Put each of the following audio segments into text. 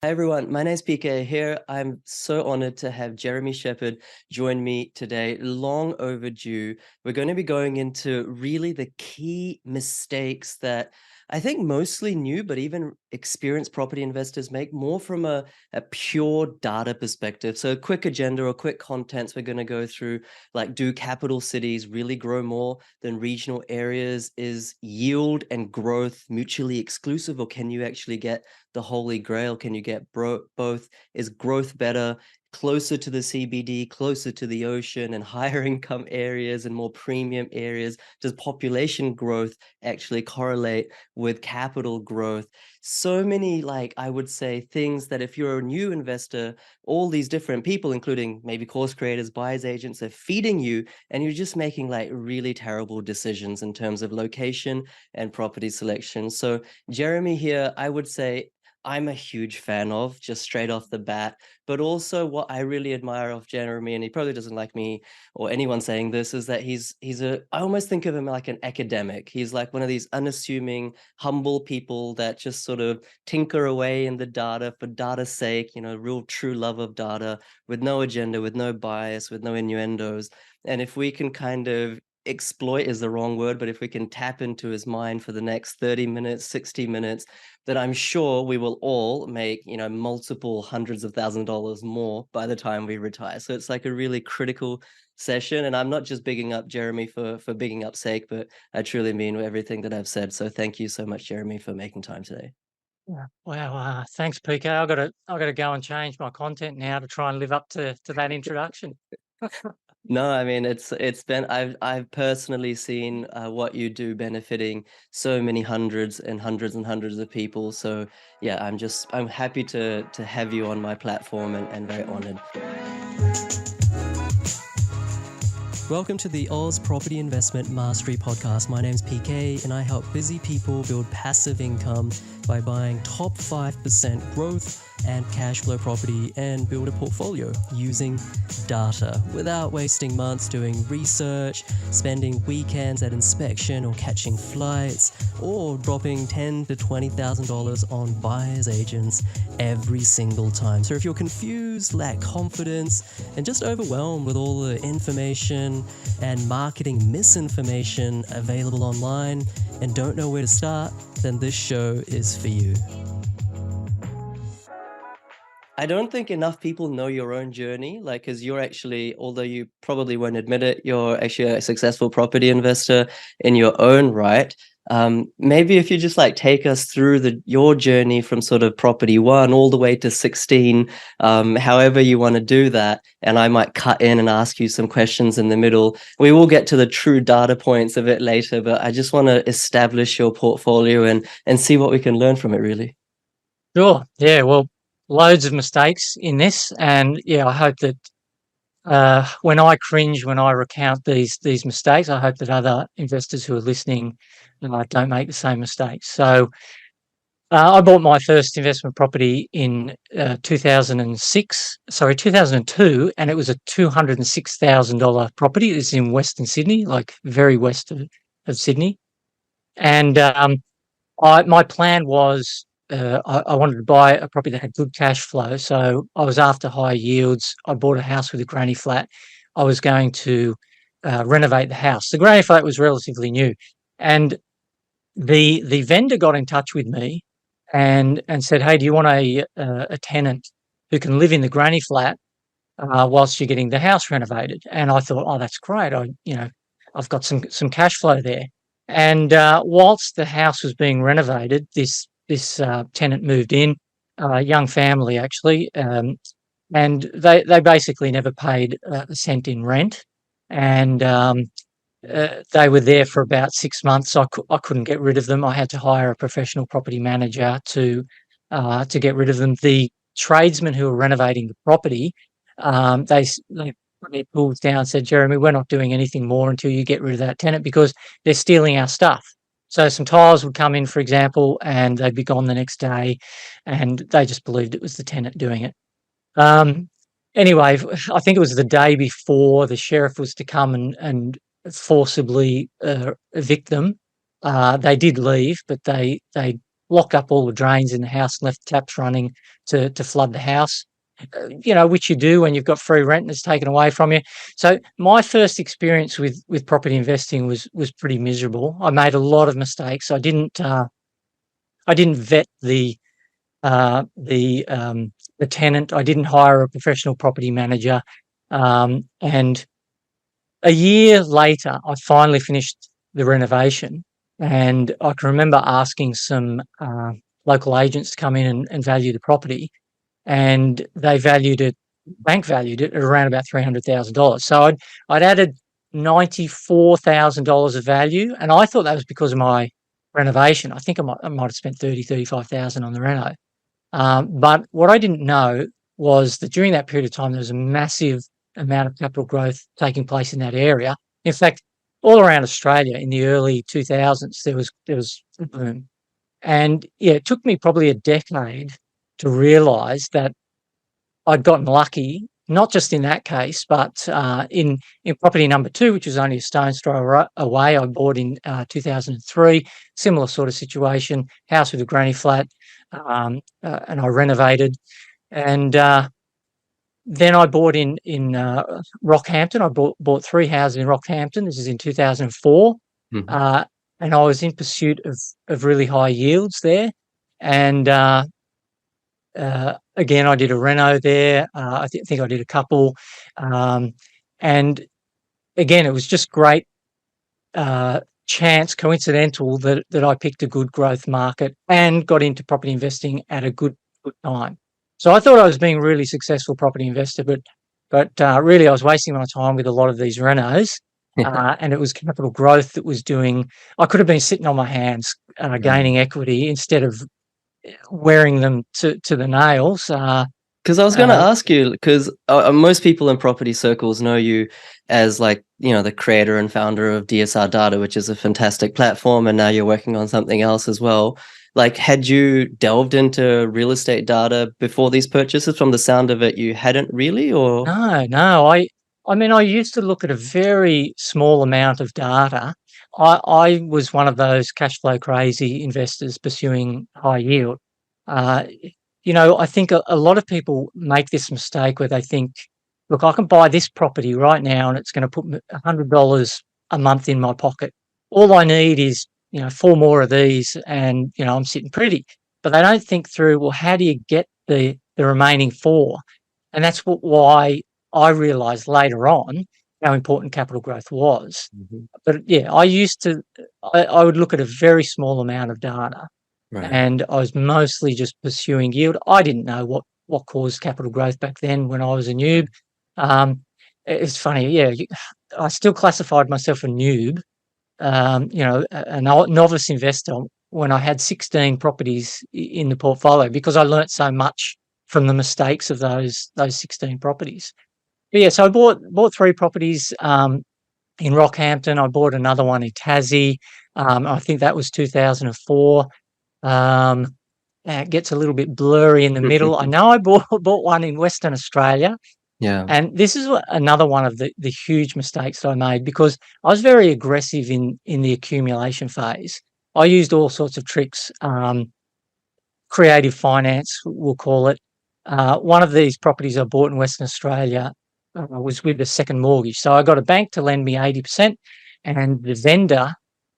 Hi everyone, my name's PK here. I'm so honored to have Jeremy Sheppard join me today. Long overdue. We're going to be going into really the key mistakes that I think mostly new, but even experienced property investors make more from a pure data perspective. So a quick agenda or quick contents we're going to go through, like, do capital cities really grow more than regional areas? Is yield and growth mutually exclusive, or can you actually get the holy grail? Can you get both? Is growth better closer to the CBD, closer to the ocean and higher income areas and more premium areas? Does population growth actually correlate with capital growth? So many, like, I would say, things that if you're a new investor, all these different people, including maybe course creators, buyers agents, are feeding you, and you're just making like really terrible decisions in terms of location and property selection. So Jeremy here, I would say, I'm a huge fan of, just straight off the bat. But also what I really admire of Jeremy, and he probably doesn't like me or anyone saying this, is that he's a I almost think of him like an academic. He's like one of these unassuming, humble people that just sort of tinker away in the data for data's sake, real true love of data, with no agenda, with no bias, with no innuendos. And if we can kind of exploit is the wrong word, but if we can tap into his mind for the next 30 minutes, 60 minutes, that I'm sure we will all make, multiple hundreds of thousands of dollars more by the time we retire. So it's like a really critical session. And I'm not just bigging up Jeremy for bigging up sake, but I truly mean everything that I've said. So thank you so much, Jeremy, for making time today. Yeah. Wow, thanks, PK. I've got to go and change my content now to try and live up to that introduction. No, I mean, it's been I've personally seen what you do benefiting so many hundreds and hundreds and hundreds of people. So yeah, I'm happy to have you on my platform, and very honored. Welcome to the Oz Property Investment Mastery Podcast. My name's PK, and I help busy people build passive income by buying top 5% growth and cash flow property and build a portfolio using data without wasting months doing research, spending weekends at inspection or catching flights, or dropping $10,000 to $20,000 on buyer's agents every single time. So if you're confused, lack confidence, and just overwhelmed with all the information and marketing misinformation available online and don't know where to start, then this show is for you. I don't think enough people know your own journey, like, because you're actually, although you probably won't admit it, you're actually a successful property investor in your own right. Maybe if you just like take us through your journey from sort of property one all the way to 16, however you want to do that, and I might cut in and ask you some questions in the middle. We will get to the true data points of it later, but I just want to establish your portfolio and see what we can learn from it, really. Sure. Yeah. Well, loads of mistakes in this, and yeah, I hope that when I cringe when I recount these mistakes, I hope that other investors who are listening don't make the same mistakes. So I bought my first investment property in 2002, and it was a $206,000 property. It's in Western Sydney, like very west of Sydney. And my plan was I wanted to buy a property that had good cash flow. So I was after high yields. I bought a house with a granny flat. I was going to renovate the house. The granny flat was relatively new, and the vendor got in touch with me and said, "Hey, do you want a tenant who can live in the granny flat whilst you're getting the house renovated?" And I thought, "Oh, that's great. I've got some cash flow there." And whilst the house was being renovated, this tenant moved in, a young family actually, and they basically never paid a cent in rent, and they were there for about 6 months. I couldn't get rid of them. I had to hire a professional property manager to get rid of them. The tradesmen who were renovating the property, they put their tools down and said, "Jeremy, we're not doing anything more until you get rid of that tenant because they're stealing our stuff." So some tiles would come in, for example, and they'd be gone the next day, and they just believed it was the tenant doing it. Um, anyway, I think it was the day before the sheriff was to come and forcibly evict them. They did leave, but they locked up all the drains in the house, and left taps running to flood the house. Which you do when you've got free rent and it's taken away from you. So my first experience with property investing was pretty miserable. I made a lot of mistakes. I didn't vet the tenant. I didn't hire a professional property manager, and a year later, I finally finished the renovation, and I can remember asking some local agents to come in and value the property, and bank valued it at around about $300,000. So I'd added $94,000 of value, and I thought that was because of my renovation. I think I might have spent 35,000 on the reno. But what I didn't know was that during that period of time, there was a massive amount of capital growth taking place in that area. In fact, all around Australia in the early 2000s, there was a boom. And yeah, it took me probably a decade to realise that I'd gotten lucky, not just in that case, but in property number 2, which was only a stone's throw away. I bought in 2003, similar sort of situation, house with a granny flat, and I renovated. And then I bought in Rockhampton. I bought 3 houses in Rockhampton. This is in 2004. Mhm. And I was in pursuit of really high yields there. And again, I did a reno there. I think I did a couple. And again, it was just great chance, coincidental that I picked a good growth market and got into property investing at a good time. So I thought I was being a really successful property investor, but really I was wasting my time with a lot of these renos. And it was capital growth that was doing. I could have been sitting on my hands, Right. gaining equity instead of wearing them to the nails. 'Cause I was gonna Uh, ask you, 'cause, most people in property circles know you as, like, the creator and founder of DSR Data, which is a fantastic platform, and now you're working on something else as well. Like, had you delved into real estate data before these purchases? From the sound of it, you hadn't really, or no. I mean, I used to look at a very small amount of data. I was one of those cash flow crazy investors pursuing high yield. Uh, I think a lot of people make this mistake where they think, look, I can buy this property right now and it's going to put $100 a month in my pocket. All I need is, 4 more of these and, I'm sitting pretty. But they don't think through, well, how do you get the remaining 4? And that's why I realized later on how important capital growth was. Mhm. But yeah, I would look at a very small amount of data, Right. and I was mostly just pursuing yield. I didn't know what caused capital growth back then when I was a noob. It's funny, yeah. I still classified myself a noob, a novice investor when I had 16 properties in the portfolio because I learnt so much from the mistakes of those 16 properties. But yeah, so I bought 3 properties in Rockhampton. I bought another one in Tassie. I think that was 2004. It gets a little bit blurry in the middle. I know I bought one in Western Australia, Yeah. and this is another one of the huge mistakes that I made because I was very aggressive in the accumulation phase. I used all sorts of tricks, creative finance, we'll call it. One of these properties I bought in Western Australia was with a second mortgage. So I got a bank to lend me 80% and the vendor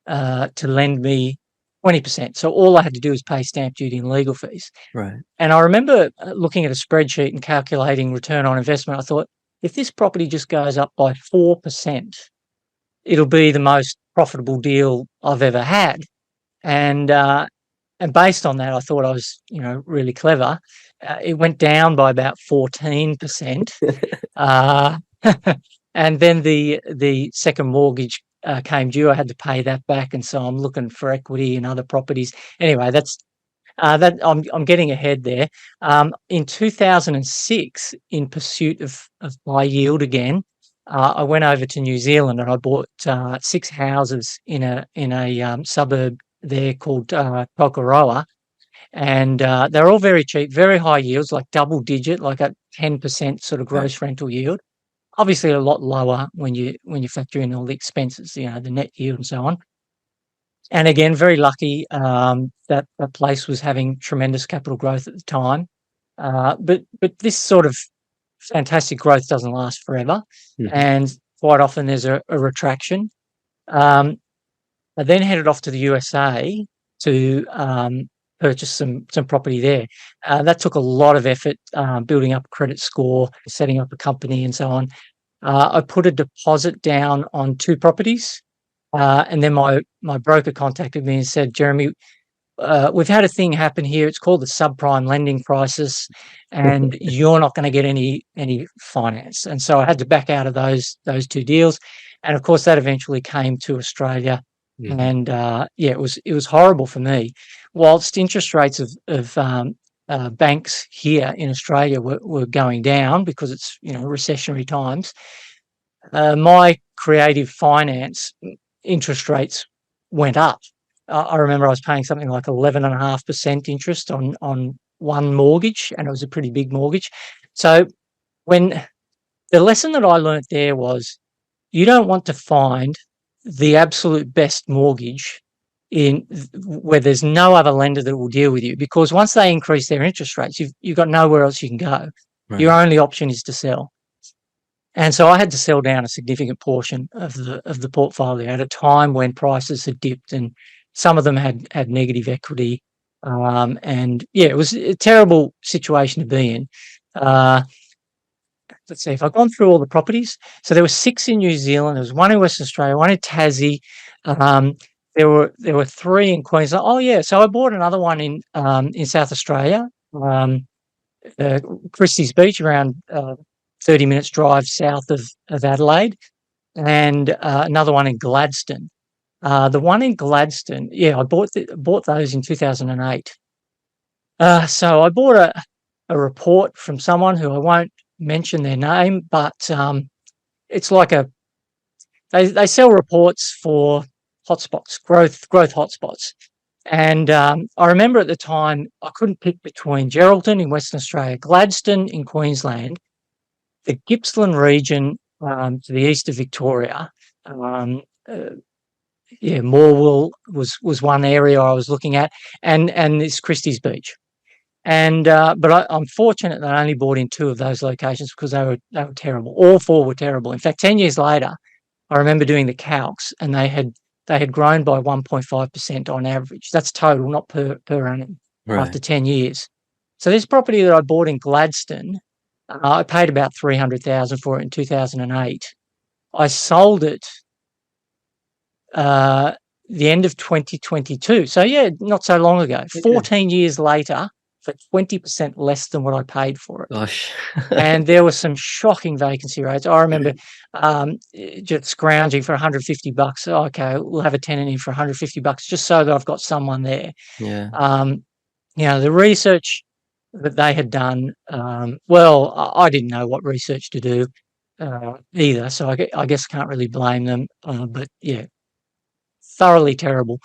to lend me 20%. So all I had to do was pay stamp duty and legal fees. Right. And I remember looking at a spreadsheet and calculating return on investment. I thought, if this property just goes up by 4%, it'll be the most profitable deal I've ever had. And based on that, I thought I was, really clever. It went down by about 14%. Uh, and then the second mortgage came due. I had to pay that back, and so I'm looking for equity in other properties. Anyway, that I'm getting ahead there. In 2006, in pursuit of high yield again, I went over to New Zealand and I bought 6 houses in a suburb there called Tokoroa, and they're all very cheap, very high yields, like double digit, like a 10% sort of Right. gross rental yield. Obviously, a lot lower when you factor in all the expenses, the net yield and so on. And again, very lucky that that place was having tremendous capital growth at the time. But this sort of fantastic growth doesn't last forever, Mhm. and quite often there's a retraction. Um, I then headed off to the USA to purchase some property there. That took a lot of effort, building up a credit score, setting up a company, and so on. I put a deposit down on 2 properties, and then my broker contacted me and said, "Jeremy, we've had a thing happen here. It's called the subprime lending crisis, and you're not going to get any finance." And so I had to back out of those 2 deals, and of course that eventually came to Australia, Mhm. and yeah, it was horrible for me. Whilst interest rates of banks here in Australia were going down because it's recessionary times, my creative finance interest rates went up. I remember I was paying something like 11.5% interest on one mortgage, and it was a pretty big mortgage. So when the lesson that I learnt there was you don't want to find the absolute best mortgage in where there's no other lender that will deal with you, because once they increase their interest rates, you've got nowhere else you can go. Your Right. only option is to sell. And so I had to sell down a significant portion of the portfolio at a time when prices had dipped and some of them had negative equity. And yeah, it was a terrible situation to be in. Uh, let's see if I've gone through all the properties. So there were 6 in New Zealand, there was 1 in Western Australia, 1 in Tassie. Um, there were 3 in Queensland. Oh yeah, so I bought another one in South Australia. Um, Christie's Beach, around 30 minutes drive south of Adelaide, and another one in Gladstone. The one in Gladstone, yeah, I bought those in 2008. So I bought a report from someone who I won't mention their name, but it's like they sell reports for hotspots, growth hotspots. And I remember at the time I couldn't pick between Geraldton in Western Australia, Gladstone in Queensland, the Gippsland region to the east of Victoria. Um, uh, yeah, Morwell was one area I was looking at, and this Christie's Beach. And but I'm fortunate that I only bought in 2 of those locations because they were terrible. All 4 were terrible. In fact, 10 years later, I remember doing the calcs, and they had grown by 1.5% on average. That's total, not per annum, after Right. 10 years. So this property that I bought in Gladstone, I paid about 300,000 for it in 2008. I sold it uh, the end of 2022. So yeah, not so long ago. Okay. 14 years later, for 20% less than what I paid for it. Gosh. And there were some shocking vacancy rates. I remember just scrounging for $150. Okay, we'll have a tenant in for $150 just so that I've got someone there. Yeah. Um, the research that they had done, well, I didn't know what research to do either, so I guess I can't really blame them. But yeah, thoroughly terrible.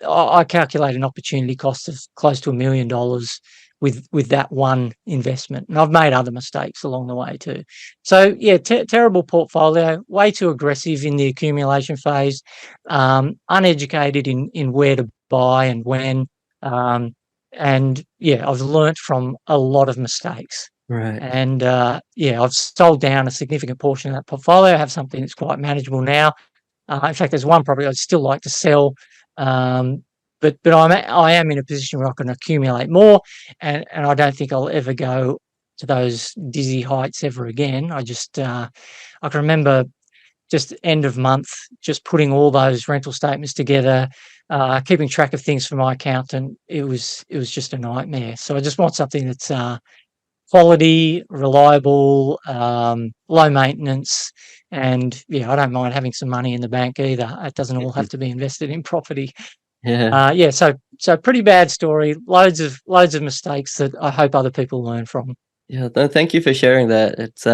I calculate an opportunity cost of close to $1 million with that one investment, and I've made other mistakes along the way too. So yeah, terrible portfolio, way too aggressive in the accumulation phase, uneducated in where to buy and when, and yeah, I've learnt from a lot of mistakes. Right. And yeah, I've sold down a significant portion of that portfolio. I have something that's quite manageable now. In fact, there's one property I'd still like to sell, but I am in a position where I can accumulate more, and I don't think I'll ever go to those dizzy heights ever again. I can remember just end of month, just putting all those rental statements together, keeping track of things for my accountant. It was just a nightmare. So I just want something that's quality, reliable, low maintenance, and yeah, I don't mind having some money in the bank either. It doesn't all have to be invested in property. Yeah. Yeah, so pretty bad story. Loads of mistakes that I hope other people learn from. Yeah, no, thank you for sharing that. It's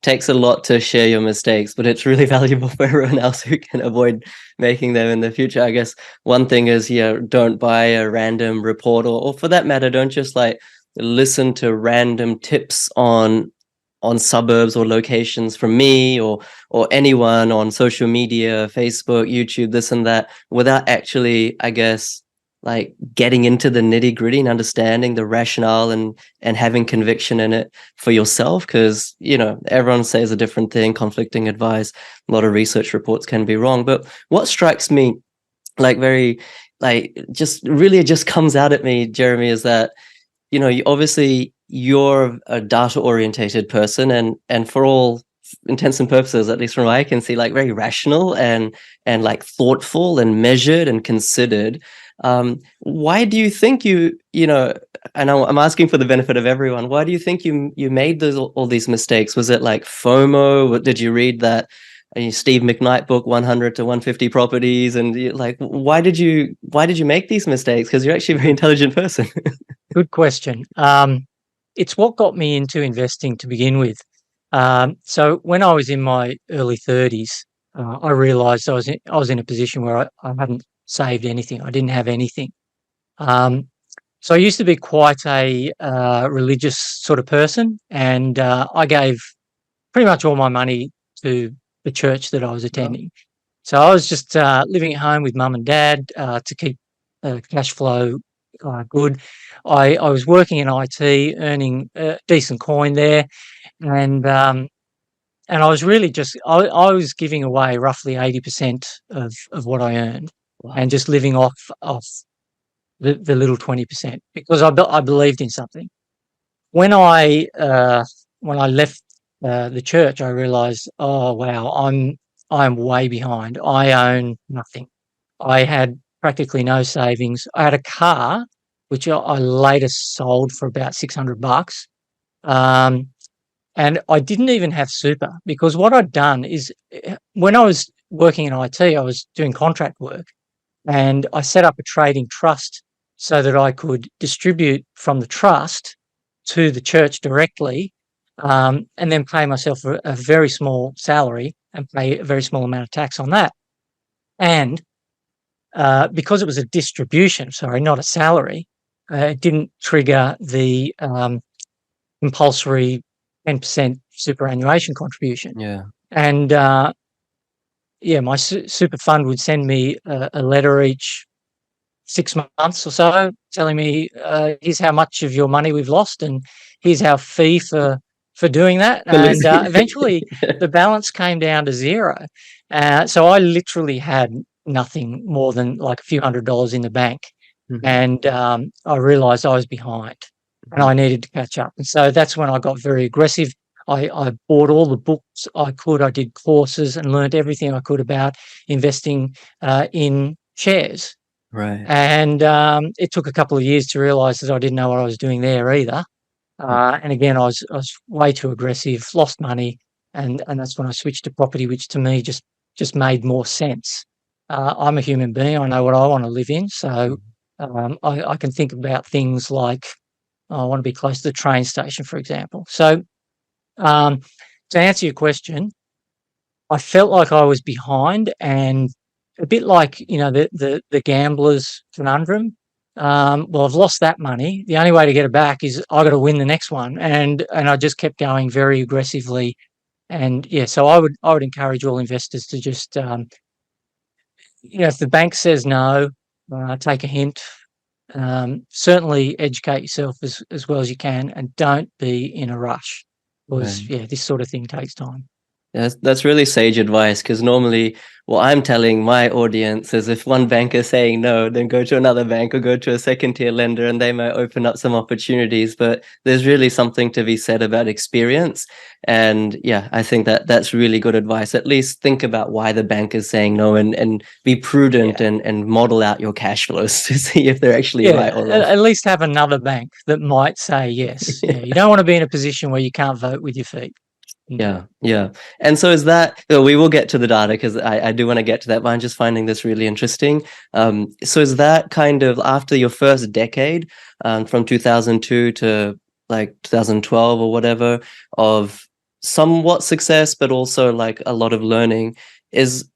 takes a lot to share your mistakes, but it's really valuable for everyone else who can avoid making them in the future. I guess one thing is, yeah, don't buy a random report, or for that matter, don't just like listen to random tips on on suburbs or locations from me or anyone on social media, Facebook, YouTube, this and that, without actually, I guess, like getting into the nitty gritty and understanding the rationale and having conviction in it for yourself. Because, you know, everyone says a different thing, conflicting advice, a lot of research reports can be wrong. But what strikes me, like very, like just really it just comes out at me, Jeremy, is that, you know, obviously you're a data orientated person, and for all intents and purposes, at least from what I can see, like very rational and like thoughtful and measured and considered. Why do you think you know, and I'm asking for the benefit of everyone, why do you think you made those all these mistakes? Was it like FOMO? Did you read that Steve McKnight book, 100 to 150 properties, and like why did you make these mistakes? Because you're actually a very intelligent person. Good question. It's what got me into investing to begin with. So when I was in my early 30s, I realised I was in a position where I hadn't saved anything. I didn't have anything. So I used to be quite a religious sort of person, and I gave pretty much all my money to the church that I was attending. So I was just living at home with mum and dad to keep cash flow good. I was working in IT, earning decent coin there, and I was really just I was giving away roughly 80% of what I earned, Wow. and just living off the little 20% because I believed in something. When I left the church, I realized, oh wow, I'm way behind. I own nothing. I had practically no savings. I had a car, which I later sold for about $600. And I didn't even have super because what I'd done is when I was working in IT, I was doing contract work, and I set up a trading trust so that I could distribute from the trust to the church directly, and then pay myself a very small salary and pay a very small amount of tax on that. And because it was a distribution, sorry, not a salary, it didn't trigger the compulsory 10% superannuation contribution. Yeah. And yeah, my super fund would send me a letter each 6 months or so telling me, here's how much of your money we've lost, and here's our fee for doing that. And eventually the balance came down to zero. So I literally had nothing more than like a few $100s in the bank. Mhm. And I realized I was behind and I needed to catch up. And so that's when I got very aggressive. I bought all the books I could. I did courses and learned everything I could about investing in shares. Right. And it took a couple of years to realize that I didn't know what I was doing there either. And again, I was way too aggressive, lost money, and that's when I switched to property, which to me just made more sense. I'm a human being. I know what I want to live in, so I can think about things like I want to be close to the train station, for example. So to answer your question, I felt like I was behind, and a bit like, you know, the gambler's conundrum. Well, I've lost that money. The only way to get it back is I got to win the next one, and I just kept going very aggressively. And yeah, so I would encourage all investors to just, you know, if the bank says no, take a hint. Certainly educate yourself as well as you can, and don't be in a rush because Right. yeah, this sort of thing takes time. That's really sage advice, because normally what I'm telling my audience is if one bank is saying no, then go to another bank or go to a second tier lender and they might open up some opportunities. But there's really something to be said about experience. And yeah, I think that's really good advice. At least think about why the bank is saying no, and be prudent Yeah. and model out your cash flows to see if they're actually Yeah, right or wrong. at least have another bank that might say yes. Yeah, you don't want to be in a position where you can't vote with your feet. Yeah, yeah. And so is that, we will get to the data because I do want to get to that, but I'm just finding this really interesting. So is that kind of after your first decade, from 2002 to like 2012 or whatever, of somewhat success, but also like a lot of learning,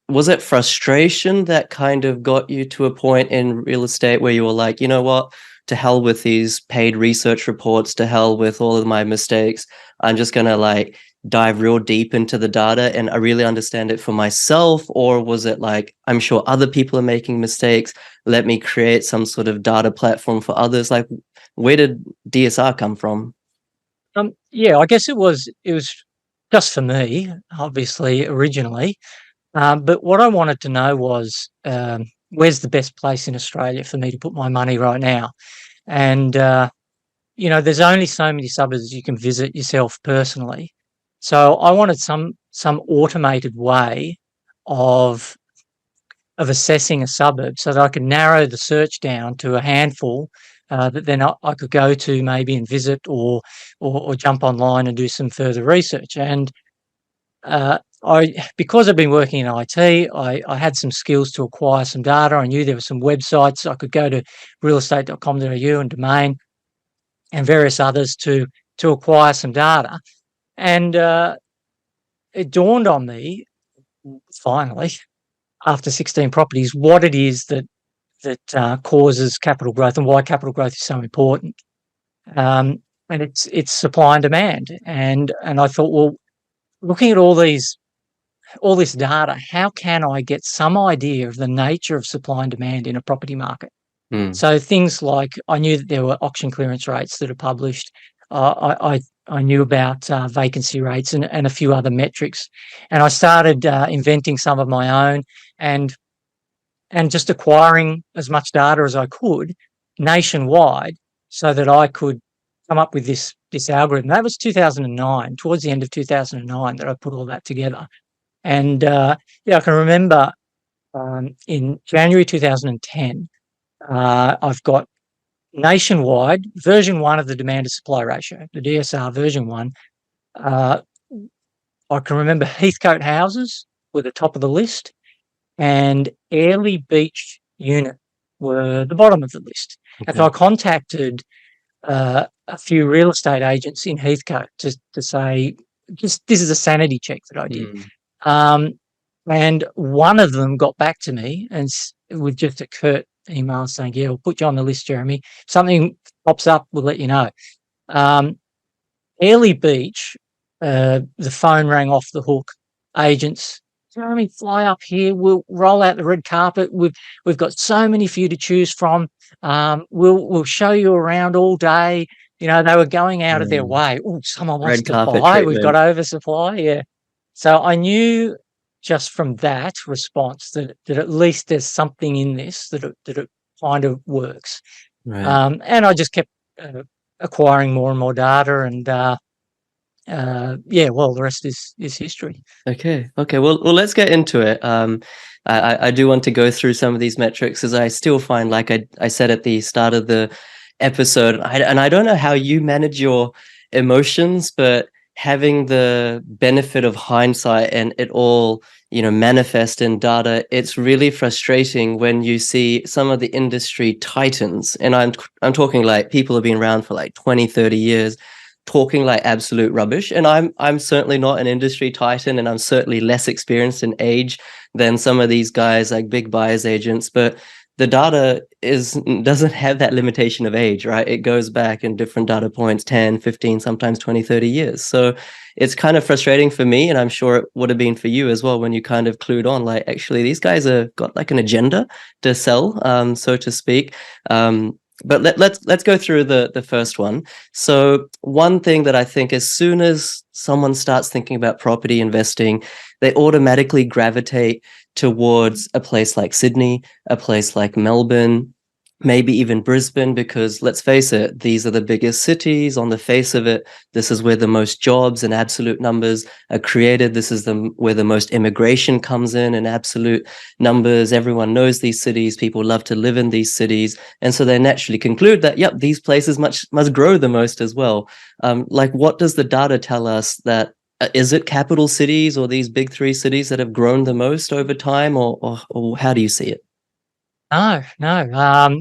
was it frustration that kind of got you to a point in real estate where you were like, you know what? to hell with these paid research reports, to hell with all of my mistakes. I'm just gonna like dive real deep into the data and I really understand it for myself? Or was it like, I'm sure other people are making mistakes, let me create some sort of data platform for others? Like, where did DSR come from? Yeah, I guess it was just for me, obviously, originally. But what I wanted to know was, where's the best place in Australia for me to put my money right now? And there's only so many suburbs you can visit yourself personally. So I wanted some automated way of assessing a suburb so that I could narrow the search down to a handful that then I could go to maybe and visit, or jump online and do some further research. And because I've been working in IT, I had some skills to acquire some data. I knew there were some websites I could go to, realestate.com.au and Domain and various others, to acquire some data. And it dawned on me finally, after 16 properties, what it is that causes capital growth and why capital growth is so important. And it's supply and demand. And I thought, well, looking at all this data, how can I get some idea of the nature of supply and demand in a property market? Mm. So things like, I knew that there were auction clearance rates that are published. I knew about vacancy rates and a few other metrics, and I started inventing some of my own, and just acquiring as much data as I could nationwide, so that I could come up with this algorithm. That was 2009, towards the end of 2009, that I put all that together. And yeah, I can remember in January 2010, I've got nationwide version 1 of the demand to supply ratio, the DSR version 1. I can remember Heathcote houses were the top of the list, and Airlie Beach unit were the bottom of the list. Okay. And so I contacted a few real estate agents in Heathcote to say, just, this is a sanity check that I did. And one of them got back to me and with just a curt email saying, yeah, we'll put you on the list, Jeremy. If something pops up, we'll let you know. Airlie Beach, the phone rang off the hook. Agents, Jeremy, fly up here. We'll roll out the red carpet. We've got so many for you to choose from. We'll show you around all day. They were going out of their way. Oh, someone wants Red to carpet buy. treatment. We've got oversupply. Yeah. So I knew just from that response that at least there's something in this that it kind of works. Right. And I just kept acquiring more and more data, and yeah, well, the rest is history. Okay. Well, let's get into it. I do want to go through some of these metrics, as I still find, like I said at the start of the episode, and I don't know how you manage your emotions, but having the benefit of hindsight and it all, manifest in data, it's really frustrating when you see some of the industry titans, and I'm talking like people have been around for like 20, 30 years, talking like absolute rubbish. And I'm certainly not an industry titan, and I'm certainly less experienced in age than some of these guys like big buyers agents, but the data doesn't have that limitation of age, right? It goes back in different data points, 10, 15, sometimes 20, 30 years. So it's kind of frustrating for me, and I'm sure it would have been for you as well, when you kind of clued on, like, actually, these guys have got like an agenda to sell, so to speak. But let's go through the first one. So one thing that I think, as soon as someone starts thinking about property investing, they automatically gravitate towards a place like Sydney, a place like Melbourne, maybe even Brisbane, because let's face it, these are the biggest cities on the face of it. This is where the most jobs and absolute numbers are created. This is where the most immigration comes in absolute numbers. Everyone knows these cities. People love to live in these cities. And so they naturally conclude that, yep, these places must grow the most as well. Like, what does the data tell us? That is it capital cities or these big three cities that have grown the most over time, or how do you see it? No.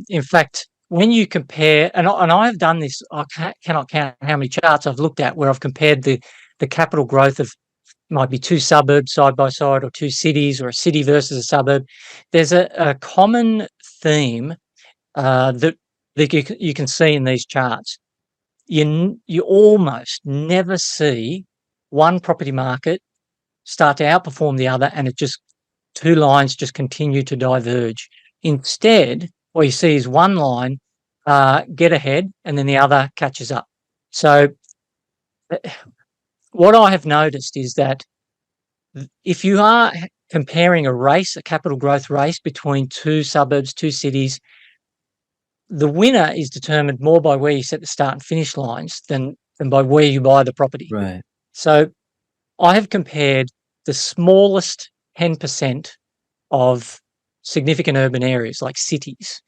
In fact, when you compare, and I've done this, I cannot count how many charts I've looked at where I've compared the capital growth of, might be two suburbs side by side, or two cities, or a city versus a suburb. There's a common theme that that you can see in these charts. You almost never see one property market start to outperform the other, and it just two lines just continue to diverge. Instead, what you see is one line get ahead, and then the other catches up. So, what I have noticed is that if you are comparing a capital growth race between two suburbs, two cities, the winner is determined more by where you set the start and finish lines than by where you buy the property. Right. So I have compared the smallest 10% of significant urban areas like cities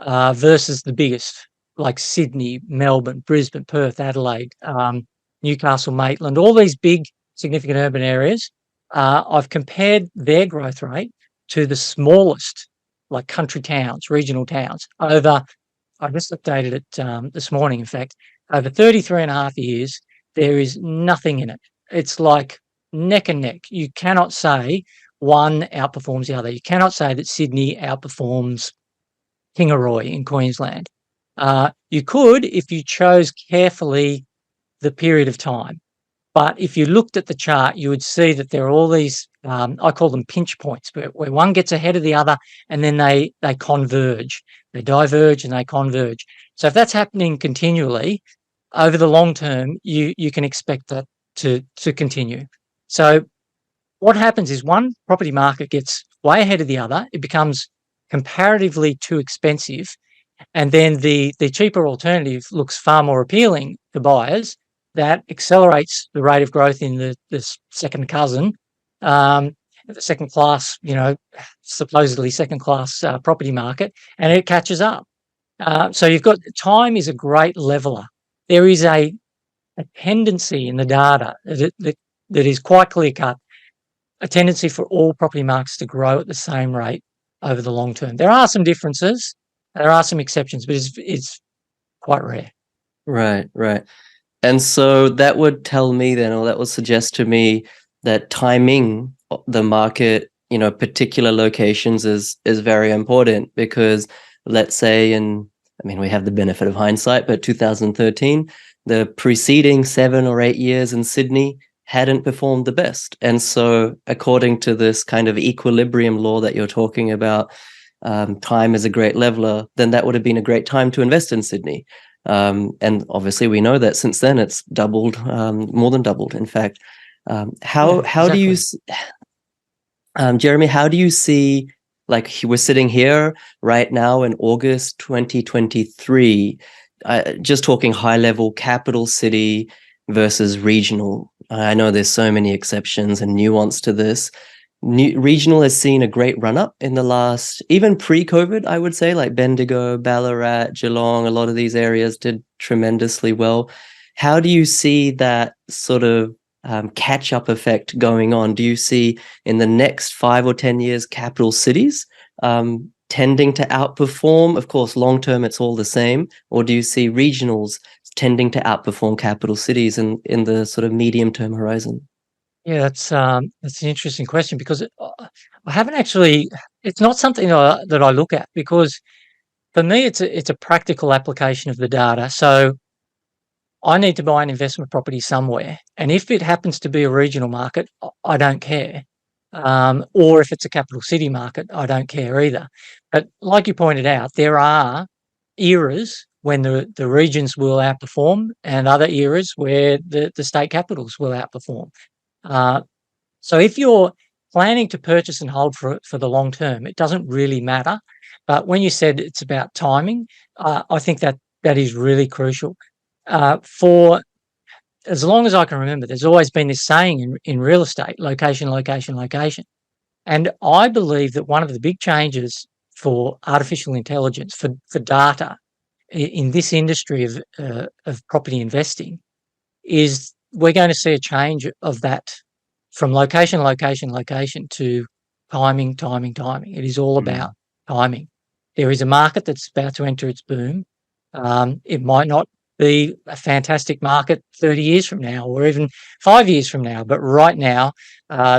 versus the biggest like Sydney, Melbourne, Brisbane, Perth, Adelaide, Newcastle, Maitland, all these big significant urban areas. I've compared their growth rate to the smallest like country towns, regional towns over, I just updated it this morning, in fact, over 33 and a half years, there is nothing in it. It's like neck and neck. You cannot say one outperforms the other. You cannot say that Sydney outperforms Kingaroy in Queensland. You could if you chose carefully the period of time. But if you looked at the chart, you would see that there are all these, I call them pinch points, where one gets ahead of the other and then they converge. They diverge and they converge. So if that's happening continually, over the long term, you can expect that to continue. So what happens is one property market gets way ahead of the other. It becomes comparatively too expensive. And then the cheaper alternative looks far more appealing to buyers. That accelerates the rate of growth in the second cousin, the second class, supposedly second class property market, and it catches up. So you've got time is a great leveler. There is a tendency in the data that is quite clear cut, a tendency for all property markets to grow at the same rate over the long term. There are some differences, there are some exceptions, but it's quite rare. Right, right. And so that would tell me then, or that would suggest to me that timing the market, particular locations is very important, because let's say we have the benefit of hindsight, but 2013, the preceding 7 or 8 years in Sydney hadn't performed the best. And so according to this kind of equilibrium law that you're talking about, time is a great leveler, then that would have been a great time to invest in Sydney. And obviously we know that since then it's doubled, more than doubled, in fact. How do you, Jeremy, how do you see, like we're sitting here right now in August 2023, just talking high level capital city versus regional. I know there's so many exceptions and nuance to this. Regional has seen a great run up in the last, even pre-COVID, I would say, like Bendigo, Ballarat, Geelong, a lot of these areas did tremendously well. How do you see that sort of catch-up effect going on? Do you see in the next 5 or 10 years capital cities tending to outperform? Of course, long-term, it's all the same. Or do you see regionals tending to outperform capital cities in the sort of medium-term horizon? Yeah, that's an interesting question, because I haven't actually. It's not something that I look at, because for me it's a practical application of the data. So I need to buy an investment property somewhere, and if it happens to be a regional market, I don't care. Or if it's a capital city market, I don't care either. But like you pointed out, there are eras when the regions will outperform, and other eras where the state capitals will outperform. So if you're planning to purchase and hold for the long term, it doesn't really matter. But when you said it's about timing, I think that is really crucial. For as long as I can remember, there's always been this saying in real estate: location, location, location. And I believe that one of the big changes for artificial intelligence, for data in this industry of property investing, is we're going to see a change of that from location, location, location to timing, timing, timing. It is all about timing. There is a market that's about to enter its boom. It might not be a fantastic market 30 years from now, or even 5 years from now, but right now,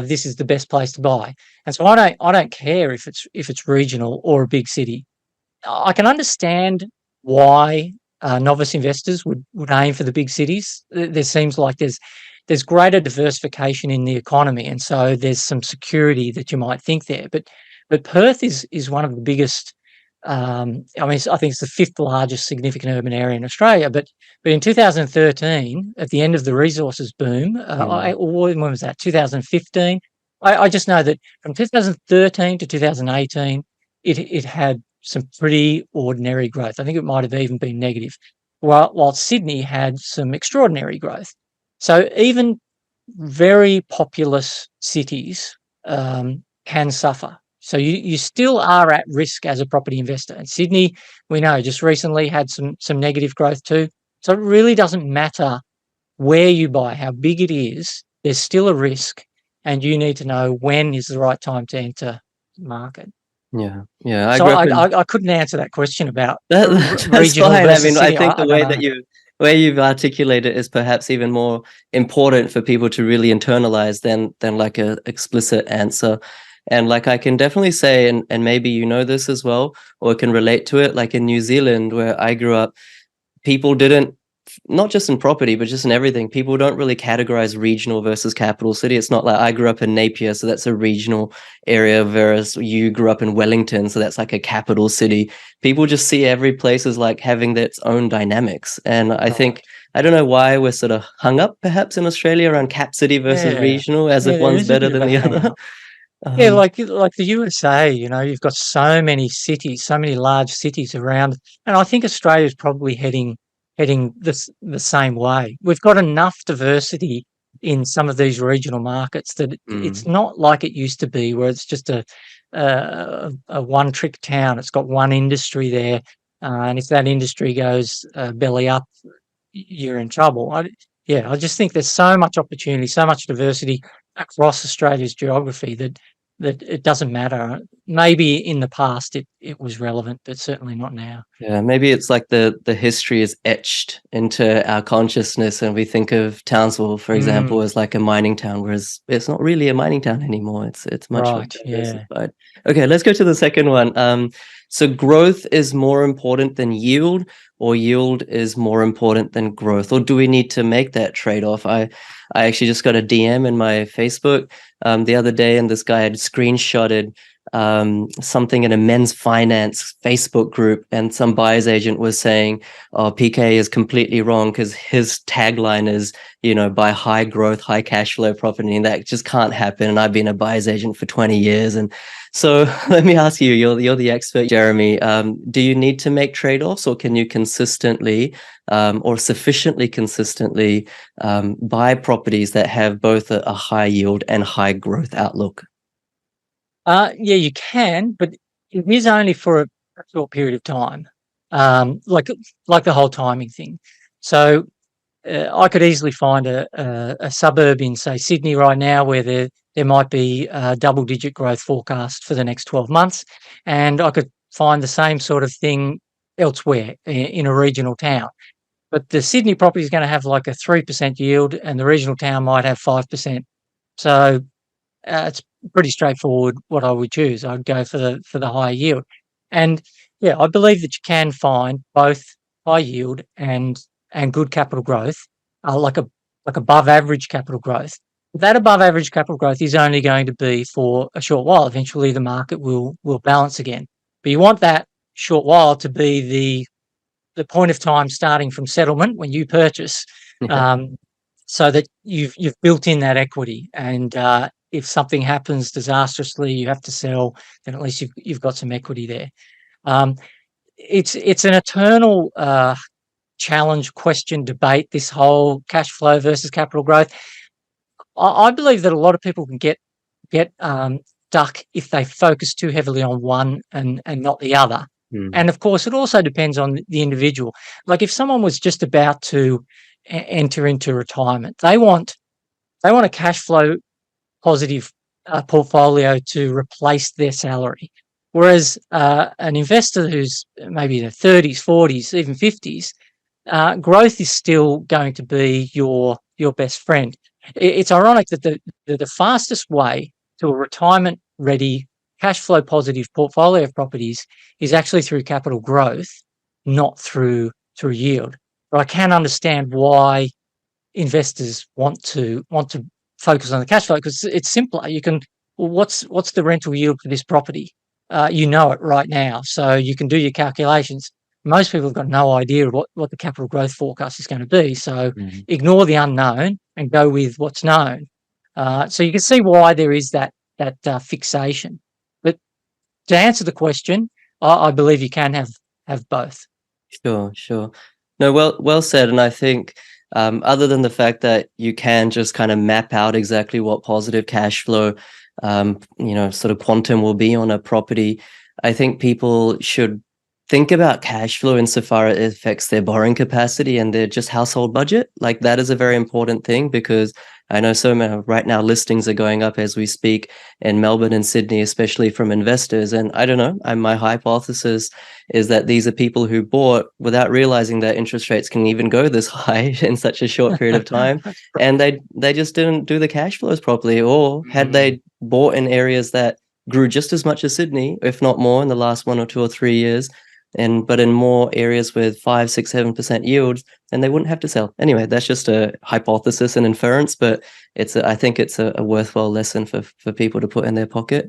this is the best place to buy. And so I don't care if it's regional or a big city. I can understand why novice investors would aim for the big cities. There seems like there's greater diversification in the economy, and so there's some security that you might think there. But Perth is one of the biggest. I mean, I think it's the fifth largest significant urban area in Australia. But in 2013, at the end of the resources boom, when was that? 2015. I just know that from 2013 to 2018, it had some pretty ordinary growth. I think it might have even been negative, while Sydney had some extraordinary growth. So even very populous cities can suffer. So you still are at risk as a property investor. And Sydney, we know, just recently had some negative growth too. So it really doesn't matter where you buy, how big it is, there's still a risk, and you need to know when is the right time to enter the market. Yeah, yeah. I So grew up in I couldn't answer that question about that's regional fine. I mean, versus I city. think I the don't way know. that you've articulated is perhaps even more important for people to really internalize than like a explicit answer. And like I can definitely say, and maybe you know this as well, or can relate to it, like in New Zealand where I grew up, people didn't, not just in property, but just in everything, people don't really categorize regional versus capital city. It's not like I grew up in Napier, so that's a regional area, whereas you grew up in Wellington, so that's like a capital city. People just see every place as like having its own dynamics. And I think, I don't know why we're sort of hung up perhaps in Australia around cap city versus Yeah, regional, as yeah, if there one's is a better bit of than a the hang other. up. Yeah, like the USA, you've got so many cities, so many large cities around, and I think Australia is probably heading the same way. We've got enough diversity in some of these regional markets that it's Mm, not like it used to be, where it's just a one trick town. It's got one industry there, and if that industry goes belly up, you're in trouble. I just think there's so much opportunity, so much diversity across Australia's geography that it doesn't matter. Maybe in the past it was relevant, but certainly not now. yeah, maybe it's like the history is etched into our consciousness, and we think of Townsville, for example, Mm, as like a mining town, whereas it's not really a mining town anymore. It's much more right. Yeah. diversified. Okay, let's go to the second one. So growth is more important than yield, or yield is more important than growth, or do we need to make that trade-off? I actually just got a DM in my Facebook the other day, and this guy had screenshotted something in a men's finance Facebook group, and some buyer's agent was saying, oh, PK is completely wrong because his tagline is, buy high growth, high cash flow property, and that just can't happen. And I've been a buyer's agent for 20 years. And so let me ask you, you're the expert, Jeremy. Do you need to make trade-offs, or can you consistently or sufficiently consistently buy properties that have both a high yield and high growth outlook? Yeah, you can, but it is only for a short period of time. Like the whole timing thing. So I could easily find a suburb in, say, Sydney right now where there might be a double-digit growth forecast for the next 12 months, and I could find the same sort of thing elsewhere in a regional town. But the Sydney property is going to have like a 3% yield, and the regional town might have 5%. So it's pretty straightforward what I would choose. I'd go for the higher yield, and yeah, I believe that you can find both high yield and good capital growth, like above average capital growth. That above average capital growth is only going to be for a short while. Eventually, the market will balance again, but you want that short while to be the point of time starting from settlement when you purchase, Yeah. um, so that you've built in that equity, and if something happens disastrously, you have to sell, then at least you've got some equity there. Um, it's an eternal challenge, question, debate. This whole cash flow versus capital growth. I believe that a lot of people can get stuck if they focus too heavily on one and not the other. Mm. And of course, it also depends on the individual. Like if someone was just about to enter into retirement, they want a cash flow positive portfolio to replace their salary. Whereas an investor who's maybe in their 30s, 40s, even 50s, growth is still going to be your best friend. It's ironic that the fastest way to a retirement ready, cash flow positive portfolio of properties is actually through capital growth. not through yield. But I can understand why investors want to focus on the cash flow, because it's simpler. You can, well, what's the rental yield for this property? You know it right now, so you can do your calculations. Most people have got no idea what the capital growth forecast is going to be, so Mhm. ignore the unknown and go with what's known. So you can see why there is that fixation. But to answer the question, I believe you can have both. Sure, sure. No, well said. And I think, other than the fact that you can just kind of map out exactly what positive cash flow, sort of quantum will be on a property, I think people should think about cash flow insofar as it affects their borrowing capacity and their just household budget. Like that is a very important thing, because I know so many right now listings are going up as we speak in Melbourne and Sydney, especially from investors. And I don't know, my hypothesis is that these are people who bought without realizing that interest rates can even go this high in such a short period of time, and they just didn't do the cash flows properly, or had Mm, they bought in areas that grew just as much as Sydney, if not more, in the last 1 or 2 or 3 years, but in more areas with 5, 6, 7% yields, then they wouldn't have to sell. Anyway, that's just a hypothesis and inference, but I think it's a worthwhile lesson for people to put in their pocket.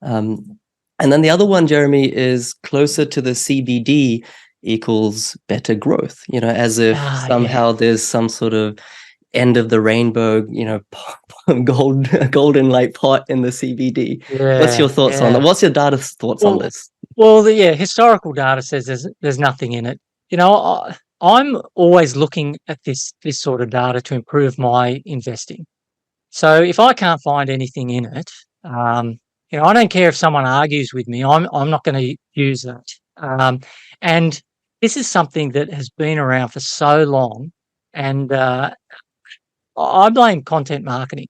And then the other one, Jeremy, is closer to the CBD equals better growth, as if yeah, somehow there's some sort of end of the rainbow, golden light pot in the CBD. What's your yeah, thoughts on that? yeah. What's your data thoughts on Well, this? yeah, historical data says there's nothing in it. I'm always looking at this sort of data to improve my investing. So if I can't find anything in it, I don't care if someone argues with me. I'm not going to use that. And this is something that has been around for so long, and I blame content marketing.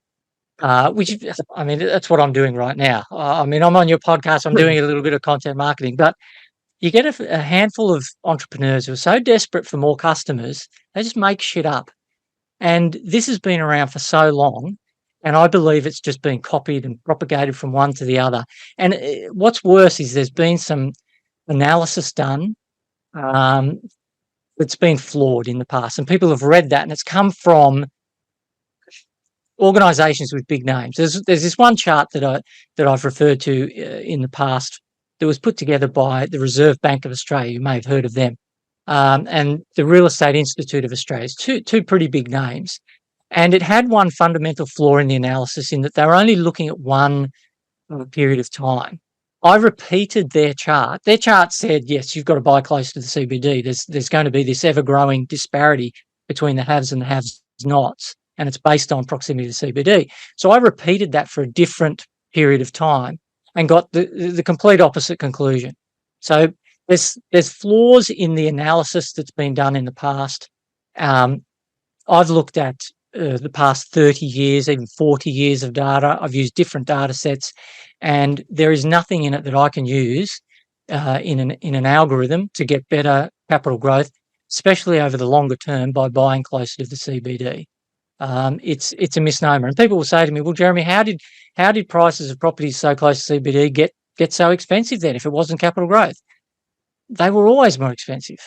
Which, I mean, that's what I'm doing right now. I mean, I'm on your podcast. I'm doing a little bit of content marketing, but you get a handful of entrepreneurs who are so desperate for more customers, they just make shit up. And this has been around for so long, and I believe it's just been copied and propagated from one to the other. And what's worse is there's been some analysis done um, that's been flawed in the past, and people have read that, and it's come from organisations with big names. There's this one chart that I've referred to in the past that was put together by the Reserve Bank of Australia. You may have heard of them, and the Real Estate Institute of Australia. Two pretty big names, and it had one fundamental flaw in the analysis in that they were only looking at one period of time. I repeated their chart. Their chart said, yes, you've got to buy close to the CBD. There's going to be this ever-growing disparity between the haves and the have-nots, and it's based on proximity to CBD. So I repeated that for a different period of time and got the complete opposite conclusion. So there's flaws in the analysis that's been done in the past. I've looked at the past 30 years, even 40 years of data. I've used different data sets, and there is nothing in it that I can use in an algorithm to get better capital growth, especially over the longer term by buying closer to the CBD. It's a misnomer, and people will say to me, "Well, Jeremy, how did prices of properties so close to CBD get so expensive then? If it wasn't capital growth, they were always more expensive."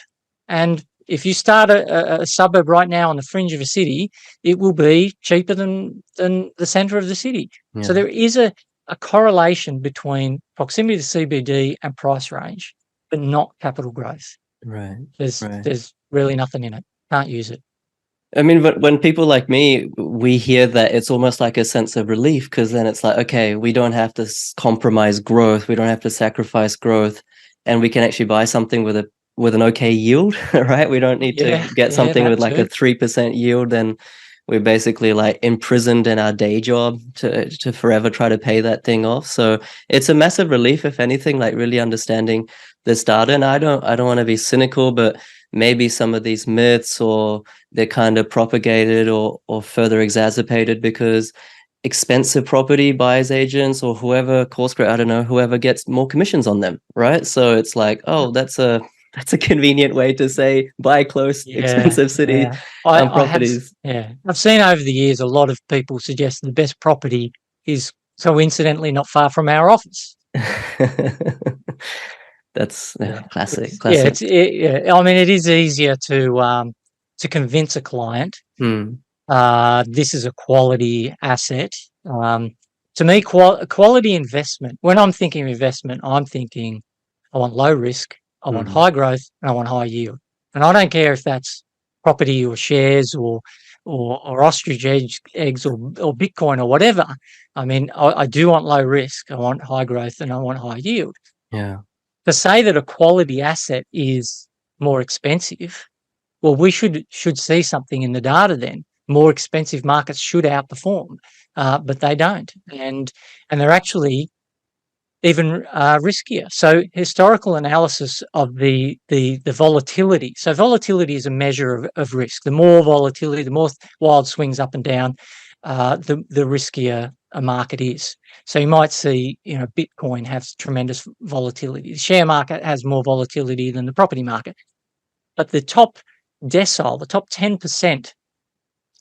And if you start a suburb right now on the fringe of a city, it will be cheaper than the centre of the city. So Yeah, there is a correlation between proximity to CBD and price range, but not capital growth. right, There's right. there's really nothing in it. Can't use it. I mean, when people like me, we hear that, it's almost like a sense of relief, because then it's like, okay, we don't have to compromise growth, we don't have to sacrifice growth, and we can actually buy something with an okay yield, right? We don't need to Yeah, get yeah, something that with like a too. 3% yield, and we're basically like imprisoned in our day job to forever try to pay that thing off. So it's a massive relief, if anything, like really understanding this data. And I don't want to be cynical, but maybe some of these myths, or they're kind of propagated or further exacerbated because expensive property buyers agents or whoever, corporate, I don't know, whoever gets more commissions on them, right? So it's like, oh, that's a convenient way to say buy close, Yeah, expensive city yeah. I have, properties. yeah. I've seen over the years a lot of people suggest the best property is coincidentally not far from our office. That's Yeah, classic, yeah, classic. yeah, I mean, it is easier to convince a client, Mm, this is a quality asset. Um, to me, quality investment, when I'm thinking of investment, I'm thinking I want low risk, I want mm, high growth, and I want high yield. And I don't care if that's property or shares or ostrich eggs or Bitcoin or whatever. I mean, I do want low risk, I want high growth, and I want high yield. yeah, To say that a quality asset is more expensive, well, we should see something in the data then. More expensive markets should outperform, but they don't, and they're actually even riskier. So historical analysis of the volatility. So volatility is a measure of risk. The more volatility, the more wild swings up and down, the riskier a market is. So you might see, Bitcoin has tremendous volatility. The share market has more volatility than the property market. But the top decile, the top 10%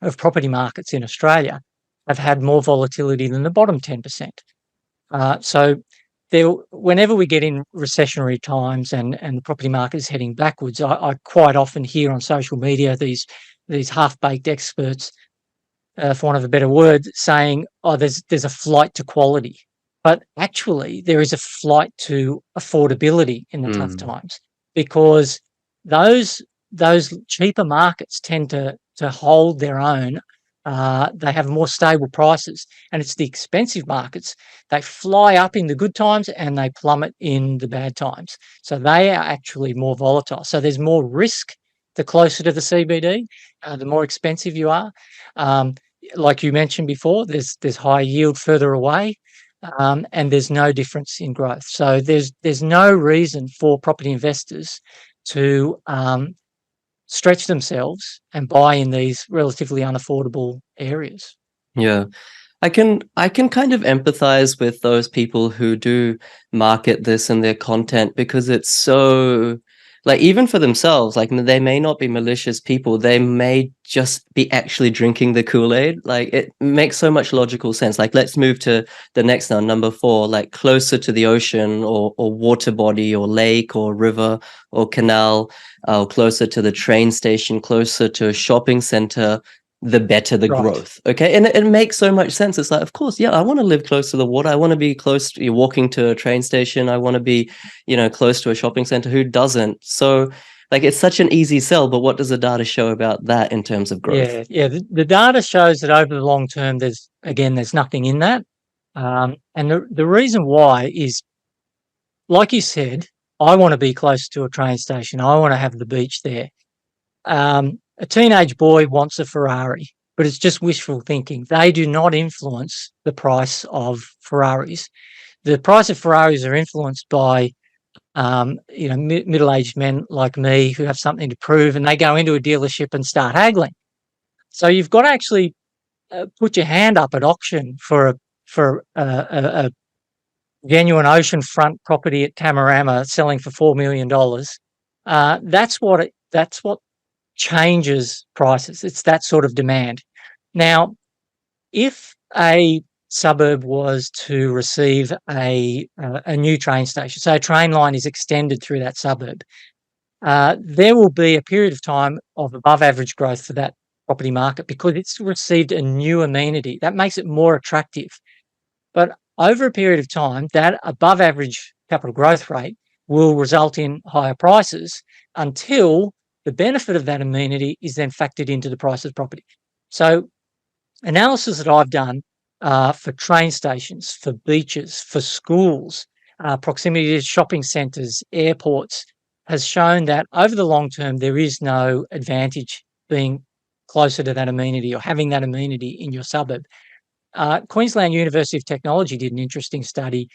of property markets in Australia have had more volatility than the bottom 10%. So whenever we get in recessionary times and the property market is heading backwards, I quite often hear on social media these half-baked experts, for want of a better word, saying, "Oh, there's a flight to quality," but actually there is a flight to affordability in the tough mm, times, because those those cheaper markets tend to hold their own. They have more stable prices, and it's the expensive markets. They fly up in the good times and they plummet in the bad times. So they are actually more volatile. So there's more risk the closer to the CBD, the more expensive you are. Um, like you mentioned before, there's high yield further away, and there's no difference in growth. So there's no reason for property investors to stretch themselves and buy in these relatively unaffordable areas. yeah. I can kind of empathize with those people who do market this in their content, because it's so, like, even for themselves, like, they may not be malicious people, they may just be actually drinking the Kool-Aid. Like, it makes so much logical sense. Like, let's move to the next now, number 4, like closer to the ocean or water body or lake or river or canal, or closer to the train station, closer to a shopping center, the better the Right. growth. Okay. And it makes so much sense. It's like, of course, yeah, I want to live close to the water. I want to be close to walking to a train station. I want to be, close to a shopping center. Who doesn't? So, like, it's such an easy sell, but what does the data show about that in terms of growth? Yeah, yeah. The data shows that over the long term, there's nothing in that. And the reason why is, like you said, I want to be close to a train station. I want to have the beach there. A teenage boy wants a Ferrari, but it's just wishful thinking. They do not influence the price of Ferraris. The price of Ferraris are influenced by middle-aged men like me who have something to prove, and they go into a dealership and start haggling. So you've got to actually put your hand up at auction for a genuine oceanfront property at Tamarama selling for $4 million. That's what changes prices. It's that sort of demand. Now, if a suburb was to receive a new train station, so a train line is extended through that suburb, there will be a period of time of above average growth for that property market because it's received a new amenity. That makes it more attractive. But over a period of time, that above average capital growth rate will result in higher prices until the benefit of that amenity is then factored into the price of the property. So analysis that I've done for train stations, for beaches, for schools, proximity to shopping centres, airports, has shown that over the long term, there is no advantage being closer to that amenity or having that amenity in your suburb. Queensland University of Technology did an interesting study.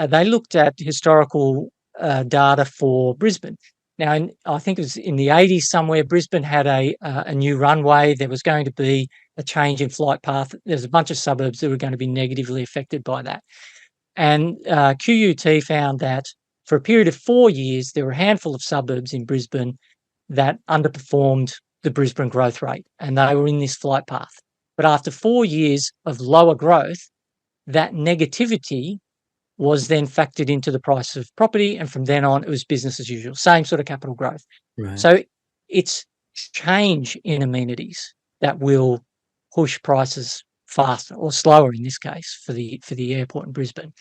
They looked at historical data for Brisbane. Now, I think it was in the 80s somewhere, Brisbane had a new runway. There was going to be a change in flight path. There's a bunch of suburbs that were going to be negatively affected by that. And QUT found that for a period of 4 years, there were a handful of suburbs in Brisbane that underperformed the Brisbane growth rate, and they were in this flight path. But after 4 years of lower growth, that negativity was then factored into the price of property, and from then on, it was business as usual, same sort of capital growth. Right. So it's change in amenities that will push prices faster or slower in this case for the airport in Brisbane.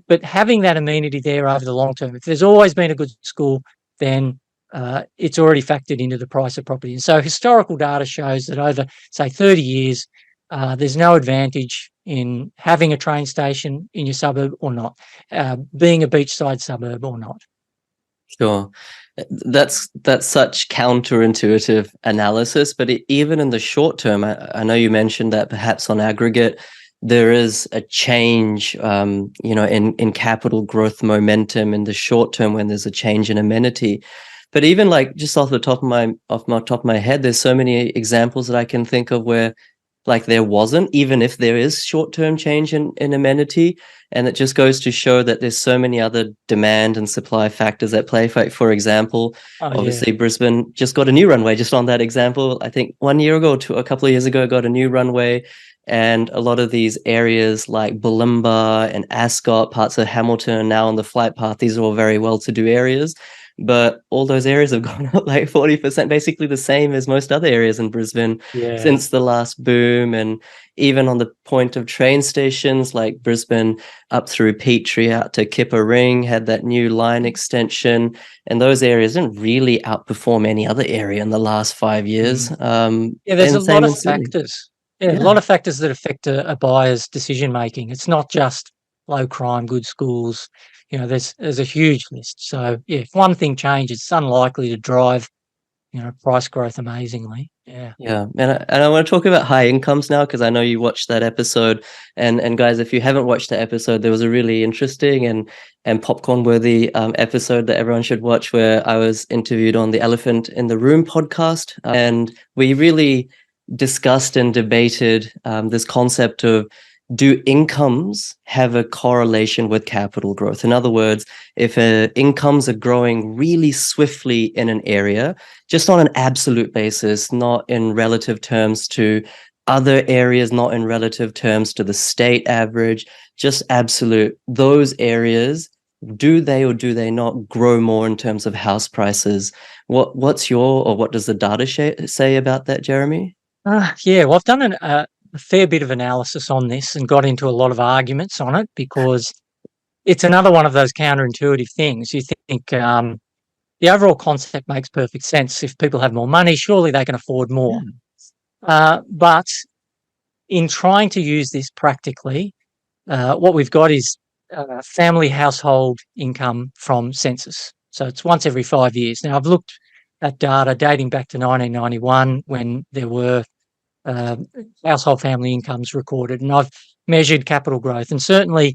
But having that amenity there over the long term, if there's always been a good school, then it's already factored into the price of property. And so historical data shows that over, say, 30 years, there's no advantage in having a train station in your suburb or not, being a beachside suburb or not. Sure. That's such counterintuitive analysis, but even in the short term, I know you mentioned that perhaps on aggregate, there is a change, in capital growth momentum in the short term when there's a change in amenity. But even like just off the top of my head, there's so many examples that I can think of where like there wasn't, even if there is short-term change in amenity. And it just goes to show that there's so many other demand and supply factors at play. For example, Oh, yeah. obviously Brisbane just got a new runway. Just on that example, I think 1 year ago to a couple of years ago, got a new runway. And a lot of these areas like Bulimba and Ascot, parts of Hamilton are now on the flight path. These are all very well-to-do areas. But all those areas have gone up like 40%, basically the same as most other areas in Brisbane Yeah. since the last boom. And even on the point of train stations like Brisbane up through Petrie out to Kippa Ring had that new line extension. And those areas didn't really outperform any other area in the last 5 years. Yeah, there's a And lot same of in Sydney. factors. Yeah, a Yeah. lot of factors that affect a buyer's decision making. It's not just low crime, good schools. There's a huge list. So yeah, if one thing changes, it's unlikely to drive, price growth amazingly. Yeah. Yeah, and I want to talk about high incomes now because I know you watched that episode. And guys, if you haven't watched the episode, there was a really interesting and popcorn worthy episode that everyone should watch where I was interviewed on the Elephant in the Room podcast, and we really discussed and debated this concept of, do incomes have a correlation with capital growth? In other words, if incomes are growing really swiftly in an area, just on an absolute basis, not in relative terms to other areas, not in relative terms to the state average, just absolute, those areas, do they or do they not grow more in terms of house prices? What does the data say about that, Jeremy? Yeah, well, I've done a fair bit of analysis on this and got into a lot of arguments on it because it's another one of those counterintuitive things. You think the overall concept makes perfect sense. If people have more money, surely they can afford more. But in trying to use this practically, what we've got is family household income from census. So it's once every 5 years. Now, I've looked at data dating back to 1991 when there were household family incomes recorded, and I've measured capital growth. And certainly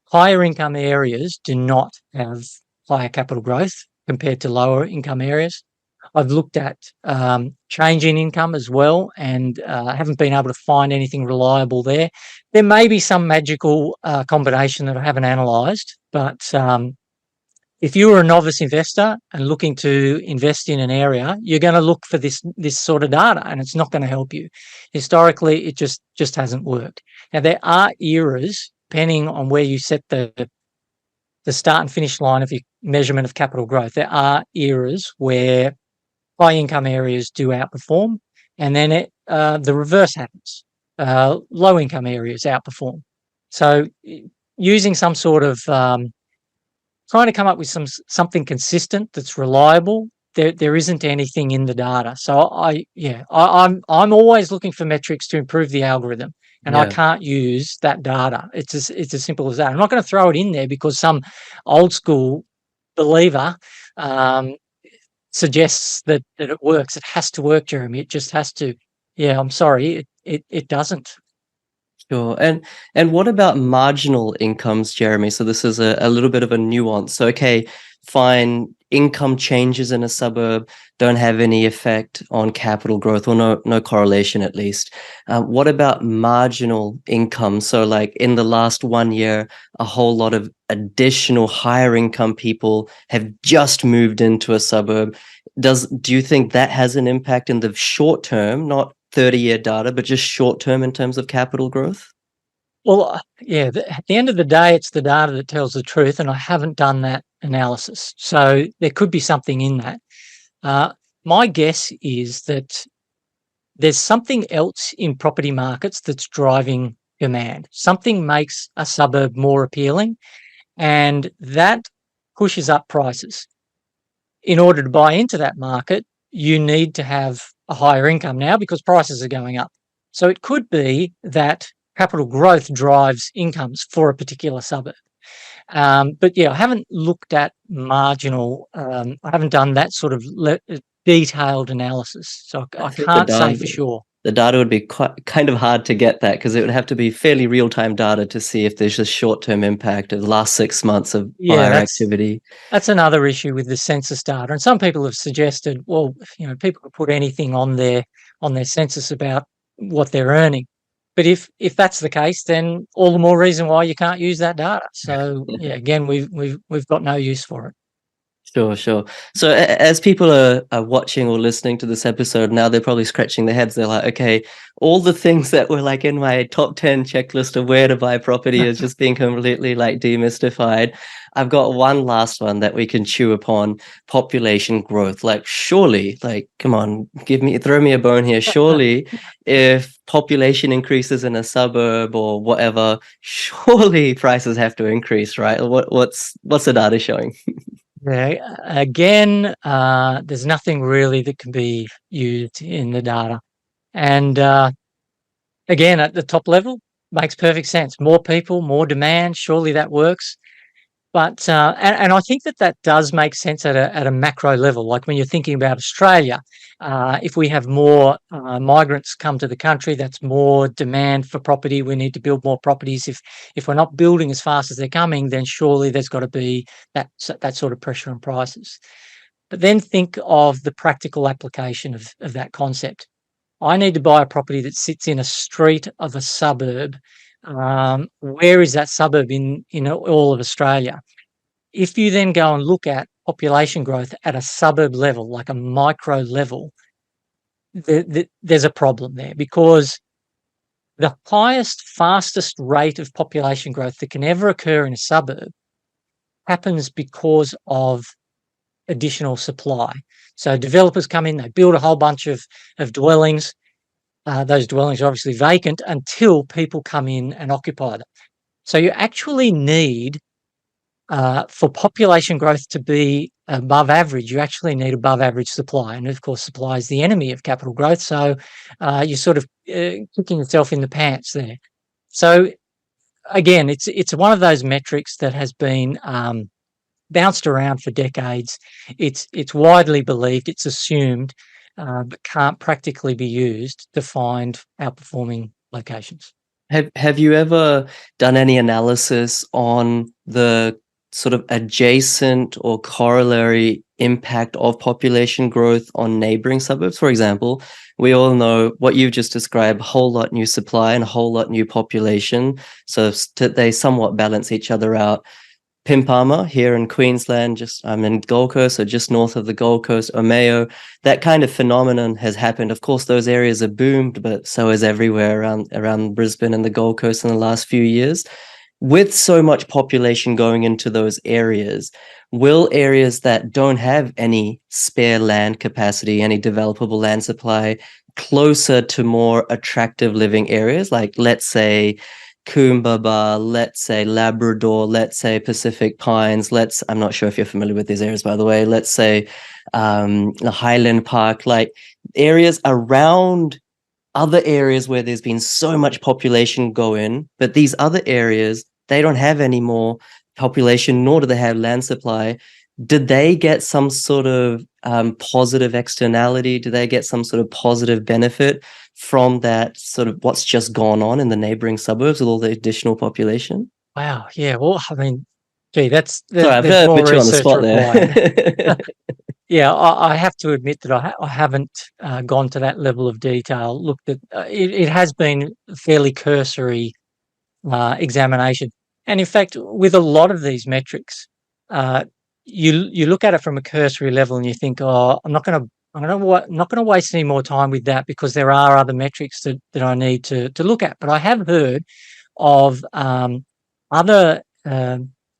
higher income areas do not have higher capital growth compared to lower income areas. I've looked at change in income as well, and haven't been able to find anything reliable there. There may be some magical combination that I haven't analysed, but if you were a novice investor and looking to invest in an area, you're going to look for this sort of data, and it's not going to help you. Historically, it just hasn't worked. Now, there are eras, depending on where you set the start and finish line of your measurement of capital growth. There are eras where high income areas do outperform, and then the reverse happens. Low income areas outperform. So using some sort of trying to come up with something consistent that's reliable, there isn't anything in the data. So I'm always looking for metrics to improve the algorithm, and I can't use that data. It's as simple as that. I'm not going to throw it in there because some old school believer suggests that it works. It has to work, Jeremy. It just has to. Yeah, I'm sorry, it doesn't. Sure. And what about marginal incomes, Jeremy? So this is a little bit of a nuance. So, okay, fine, income changes in a suburb don't have any effect on capital growth, or no correlation at least. What about marginal income? So like in the last 1 year, a whole lot of additional higher income people have just moved into a suburb. Do you think that has an impact in the short term, not 30-year data, but just short term in terms of capital growth? Well, yeah, at the end of the day, it's the data that tells the truth, and I haven't done that analysis. So there could be something in that. Uh, my guess is that there's something else in property markets that's driving demand. Something makes a suburb more appealing, and that pushes up prices. In order to buy into that market, you need to have a higher income now because prices are going up. So it could be that capital growth drives incomes for a particular suburb. But yeah, I haven't looked at marginal, I haven't done that sort of detailed analysis. So I I think can't say for sure. the data would be quite kind of hard to get that because it would have to be fairly real-time data to see if there's a short-term impact of the last 6 months of Yeah, buyer that's activity. That's another issue with the census data, and some people have suggested, well, people can put anything on their census about what they're earning. But if that's the case, then all the more reason why you can't use that data. So yeah, again, we've got no use for it. Sure, sure. So as people are watching or listening to this episode now, they're probably scratching their heads. They're like, okay, all the things that were like in my top 10 checklist of where to buy property is just being completely like demystified. I've got one last one that we can chew upon: population growth. Like, surely, like, come on, throw me a bone here. Surely, if population increases in a suburb or whatever, surely prices have to increase, right? What's the data showing? Yeah, again, there's nothing really that can be used in the data, and again, at the top level, makes perfect sense. More people, more demand. Surely that works. But and I think that does make sense at a macro level. Like when you're thinking about Australia, if we have more migrants come to the country, that's more demand for property. We need to build more properties. If we're not building as fast as they're coming, then surely there's got to be that sort of pressure on prices. But then think of the practical application of that concept. I need to buy a property that sits in a street of a suburb. Where is that suburb in all of Australia? If you then go and look at population growth at a suburb level, like a micro level, there's a problem there because the highest, fastest rate of population growth that can ever occur in a suburb happens because of additional supply. So developers come in, they build a whole bunch of dwellings. Those dwellings are obviously vacant until people come in and occupy them. So you actually need for population growth to be above average, you actually need above average supply. And of course, supply is the enemy of capital growth. So you're sort of kicking yourself in the pants there. So again, it's one of those metrics that has been bounced around for decades. It's widely believed, it's assumed, but can't practically be used to find outperforming locations. Have you ever done any analysis on the sort of adjacent or corollary impact of population growth on neighboring suburbs? For example, we all know what you've just described: whole lot new supply and a whole lot new population. So they somewhat balance each other out. Pimpama here in Queensland, I'm in Gold Coast, so just north of the Gold Coast, Omeo, that kind of phenomenon has happened. Of course, those areas are boomed, but so is everywhere around Brisbane and the Gold Coast in the last few years. With so much population going into those areas, will areas that don't have any spare land capacity, any developable land supply, closer to more attractive living areas, like let's say Coombaba, let's say Labrador, let's say Pacific Pines, I'm not sure if you're familiar with these areas, by the way, let's say the Highland Park, like areas around other areas where there's been so much population go in, but these other areas, they don't have any more population, nor do they have land supply. Did they get some sort of positive externality? Do they get some sort of positive benefit from that sort of what's just gone on in the neighboring suburbs with all the additional population? Wow. Yeah. Well, I mean, gee, Sorry, I've there's got to more put you on the research spot required. there. Yeah, I have to admit that I haven't gone to that level of detail. Looked at it has been a fairly cursory examination, and in fact, with a lot of these metrics, uh, you look at it from a cursory level and you think, oh, not going to waste any more time with that because there are other metrics that I need to look at. But I have heard of other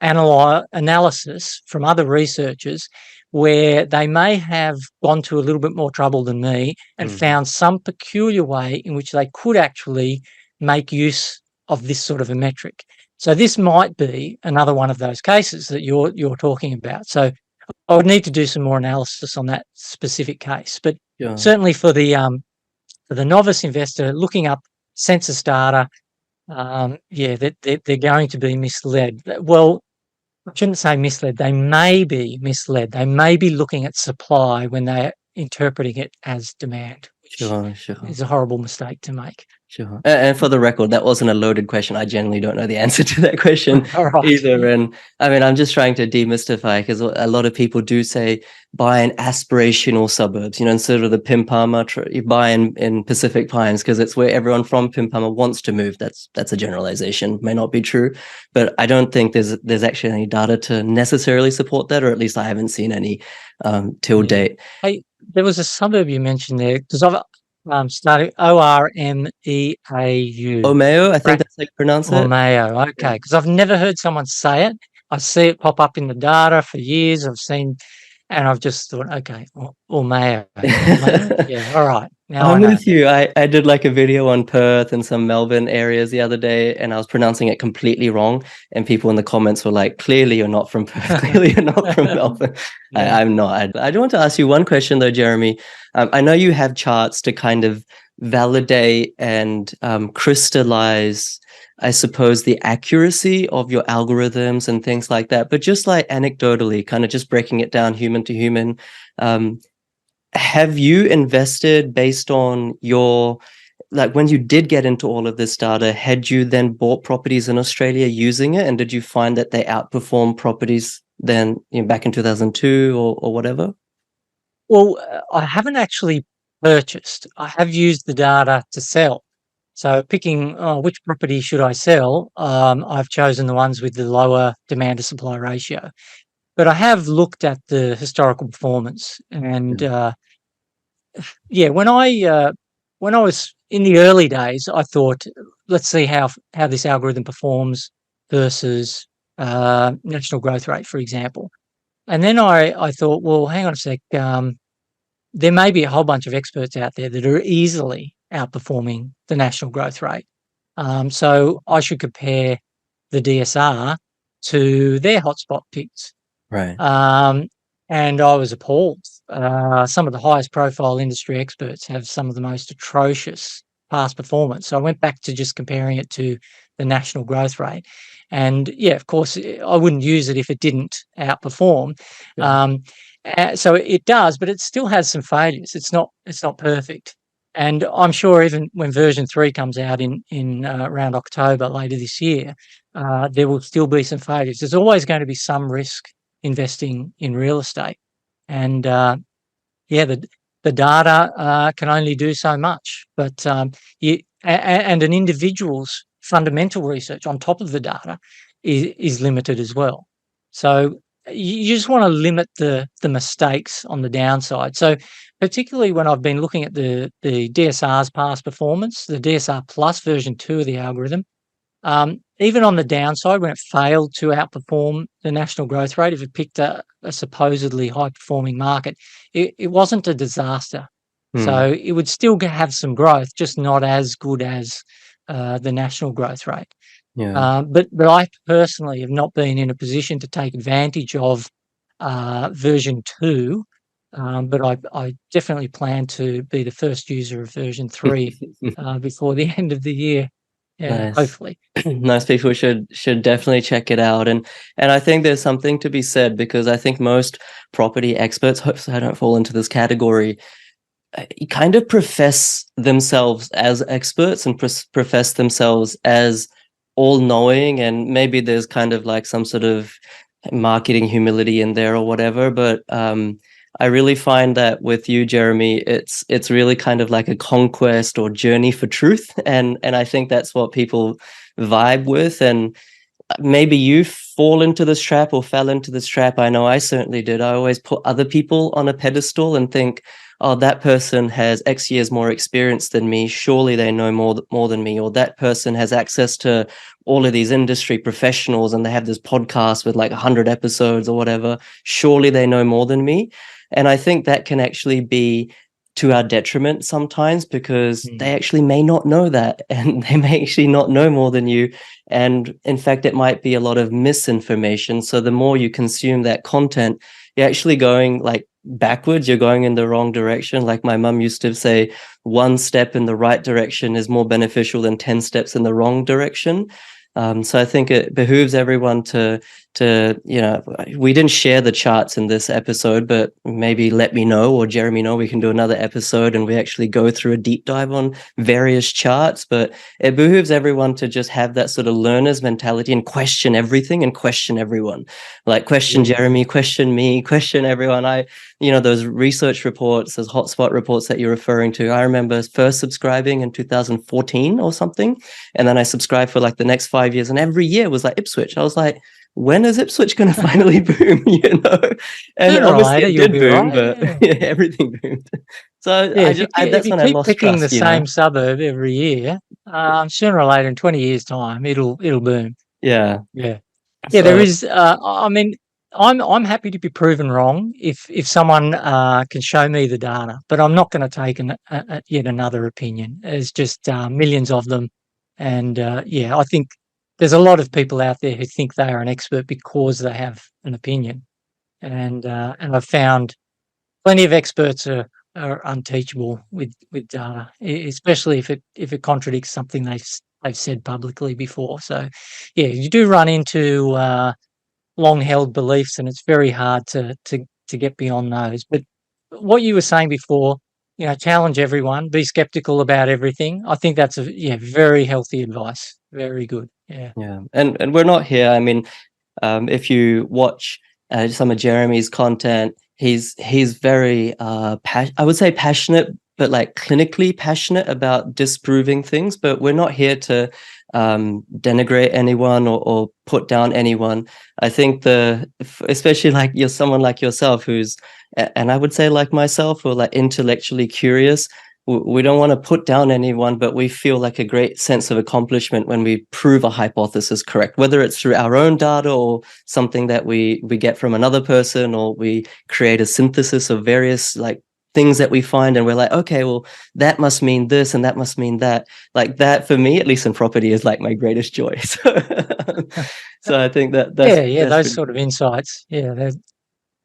analysis from other researchers where they may have gone to a little bit more trouble than me and found some peculiar way in which they could actually make use of this sort of a metric. So this might be another one of those cases that you're talking about. So I would need to do some more analysis on that specific case. But Yeah. certainly for the novice investor looking up census data, they're going to be misled. Well, I shouldn't say misled. They may be misled. They may be looking at supply when they're interpreting it as demand, which Sure. is a horrible mistake to make. Sure. And for the record, that wasn't a loaded question. I generally don't know the answer to that question All right. either. And I mean, I'm just trying to demystify, because a lot of people do say buy in aspirational suburbs, instead of the Pimpama, you buy in Pacific Pines because it's where everyone from Pimpama wants to move. That's a generalization, may not be true, but I don't think there's actually any data to necessarily support that, or at least I haven't seen any till date. Hey, there was a suburb you mentioned there, because I've started Ormeau. Omeo, I think that's how you pronounce it. Ormeau, okay, because I've never heard someone say it. I see it pop up in the data for years. And I've just thought, okay, Ormeau. Yeah, all right. Now I'm I know. with you. I did like a video on Perth and some Melbourne areas the other day, and I was pronouncing it completely wrong. And people in the comments were like, clearly you're not from Perth. Clearly you're not from Melbourne. Yeah. I'm not. I do want to ask you one question though, Jeremy. I know you have charts to kind of validate and crystallize, I suppose, the accuracy of your algorithms and things like that. But just like anecdotally, kind of just breaking it down human to human, have you invested based on your, like when you did get into all of this data, had you then bought properties in Australia using it? And did you find that they outperformed properties then back in 2002 or whatever? Well, I haven't actually purchased. I have used the data to sell. So picking which property should I sell, I've chosen the ones with the lower demand to supply ratio. But I have looked at the historical performance, and when I was in the early days, I thought, let's see how this algorithm performs versus national growth rate, for example. And then I thought, well, hang on a sec. There may be a whole bunch of experts out there that are easily outperforming the national growth rate. So I should compare the DSR to their hotspot picks. Right. And I was appalled. Some of the highest profile industry experts have some of the most atrocious past performance. So I went back to just comparing it to the national growth rate. And of course, I wouldn't use it if it didn't outperform. Yeah. So it does, but it still has some failures. It's not perfect. And I'm sure even when version 3 comes out in around October later this year, there will still be some failures. There's always going to be some risk investing in real estate, and the data can only do so much. But and an individual's fundamental research on top of the data is limited as well. So you just want to limit the mistakes on the downside. So particularly when I've been looking at the DSR's past performance, the DSR Plus version 2 of the algorithm, even on the downside, when it failed to outperform the national growth rate, if it picked a supposedly high-performing market, it wasn't a disaster. So it would still have some growth, just not as good as the national growth rate. Yeah. But I personally have not been in a position to take advantage of version 2, but I definitely plan to be the first user of version 3 before the end of the year. Yeah, Nice. hopefully. Nice. People should definitely check it out. And I think there's something to be said, because I think most property experts, hopefully I don't fall into this category, kind of profess themselves as experts and profess themselves as all-knowing, and maybe there's kind of like some sort of marketing humility in there or whatever, but I really find that with you, Jeremy, it's really kind of like a conquest or journey for truth, and I think that's what people vibe with. And maybe you fall into this trap or fell into this trap. I know I certainly did. I always put other people on a pedestal and think, oh, that person has X years more experience than me, surely they know more than me, or that person has access to all of these industry professionals and they have this podcast with like 100 episodes or whatever, surely they know more than me. And I think that can actually be to our detriment sometimes, because Mm. they actually may not know that, and they may actually not know more than you. And in fact, it might be a lot of misinformation. So the more you consume that content, you're actually going like backwards, you're going in the wrong direction. Like my mum used to say, one step in the right direction is more beneficial than 10 steps in the wrong direction. So I think it behooves everyone to we didn't share the charts in this episode, but maybe let me know, or Jeremy know, we can do another episode and we actually go through a deep dive on various charts. But it behooves everyone to just have that sort of learner's mentality and question everything and question everyone. Like question Jeremy, question me, question everyone. Those research reports, those hotspot reports that you're referring to, I remember first subscribing in 2014 or something. And then I subscribed for like the next 5 years. And every year was like Ipswich. I was like, when is Ipswich going to finally boom? And Sooner or obviously later, it you'll did be boom, right. but Yeah. yeah, everything boomed. So Yeah, if that's you when I keep lost picking the trust. same suburb every year, sooner or later, in 20 years' time, it'll boom. Yeah. Yeah. Yeah, there So is. I mean, I'm happy to be proven wrong if someone can show me the data, but I'm not going to take yet another opinion. There's just millions of them, and yeah, I think there's a lot of people out there who think they are an expert because they have an opinion, and I've found plenty of experts are unteachable with data, especially if it contradicts something they've said publicly before. So, yeah, you do run into long held beliefs, and it's very hard to get beyond those. But what you were saying before, challenge everyone, be skeptical about everything. I think that's very healthy advice. Very good. Yeah. yeah, and we're not here. I mean, if you watch some of Jeremy's content, he's very I would say passionate, but like clinically passionate about disproving things. But we're not here to denigrate anyone or put down anyone. I think especially like you're someone like yourself who's, and I would say like myself, who are like intellectually curious. We don't want to put down anyone, but we feel like a great sense of accomplishment when we prove a hypothesis correct, whether it's through our own data or something that we get from another person, or we create a synthesis of various like things that we find, and we're like, okay, well, that must mean this and that must mean that. Like that, for me, at least in property, is like my greatest joy. So I think Yeah, yeah, that's those pretty sort of cool. insights. Yeah,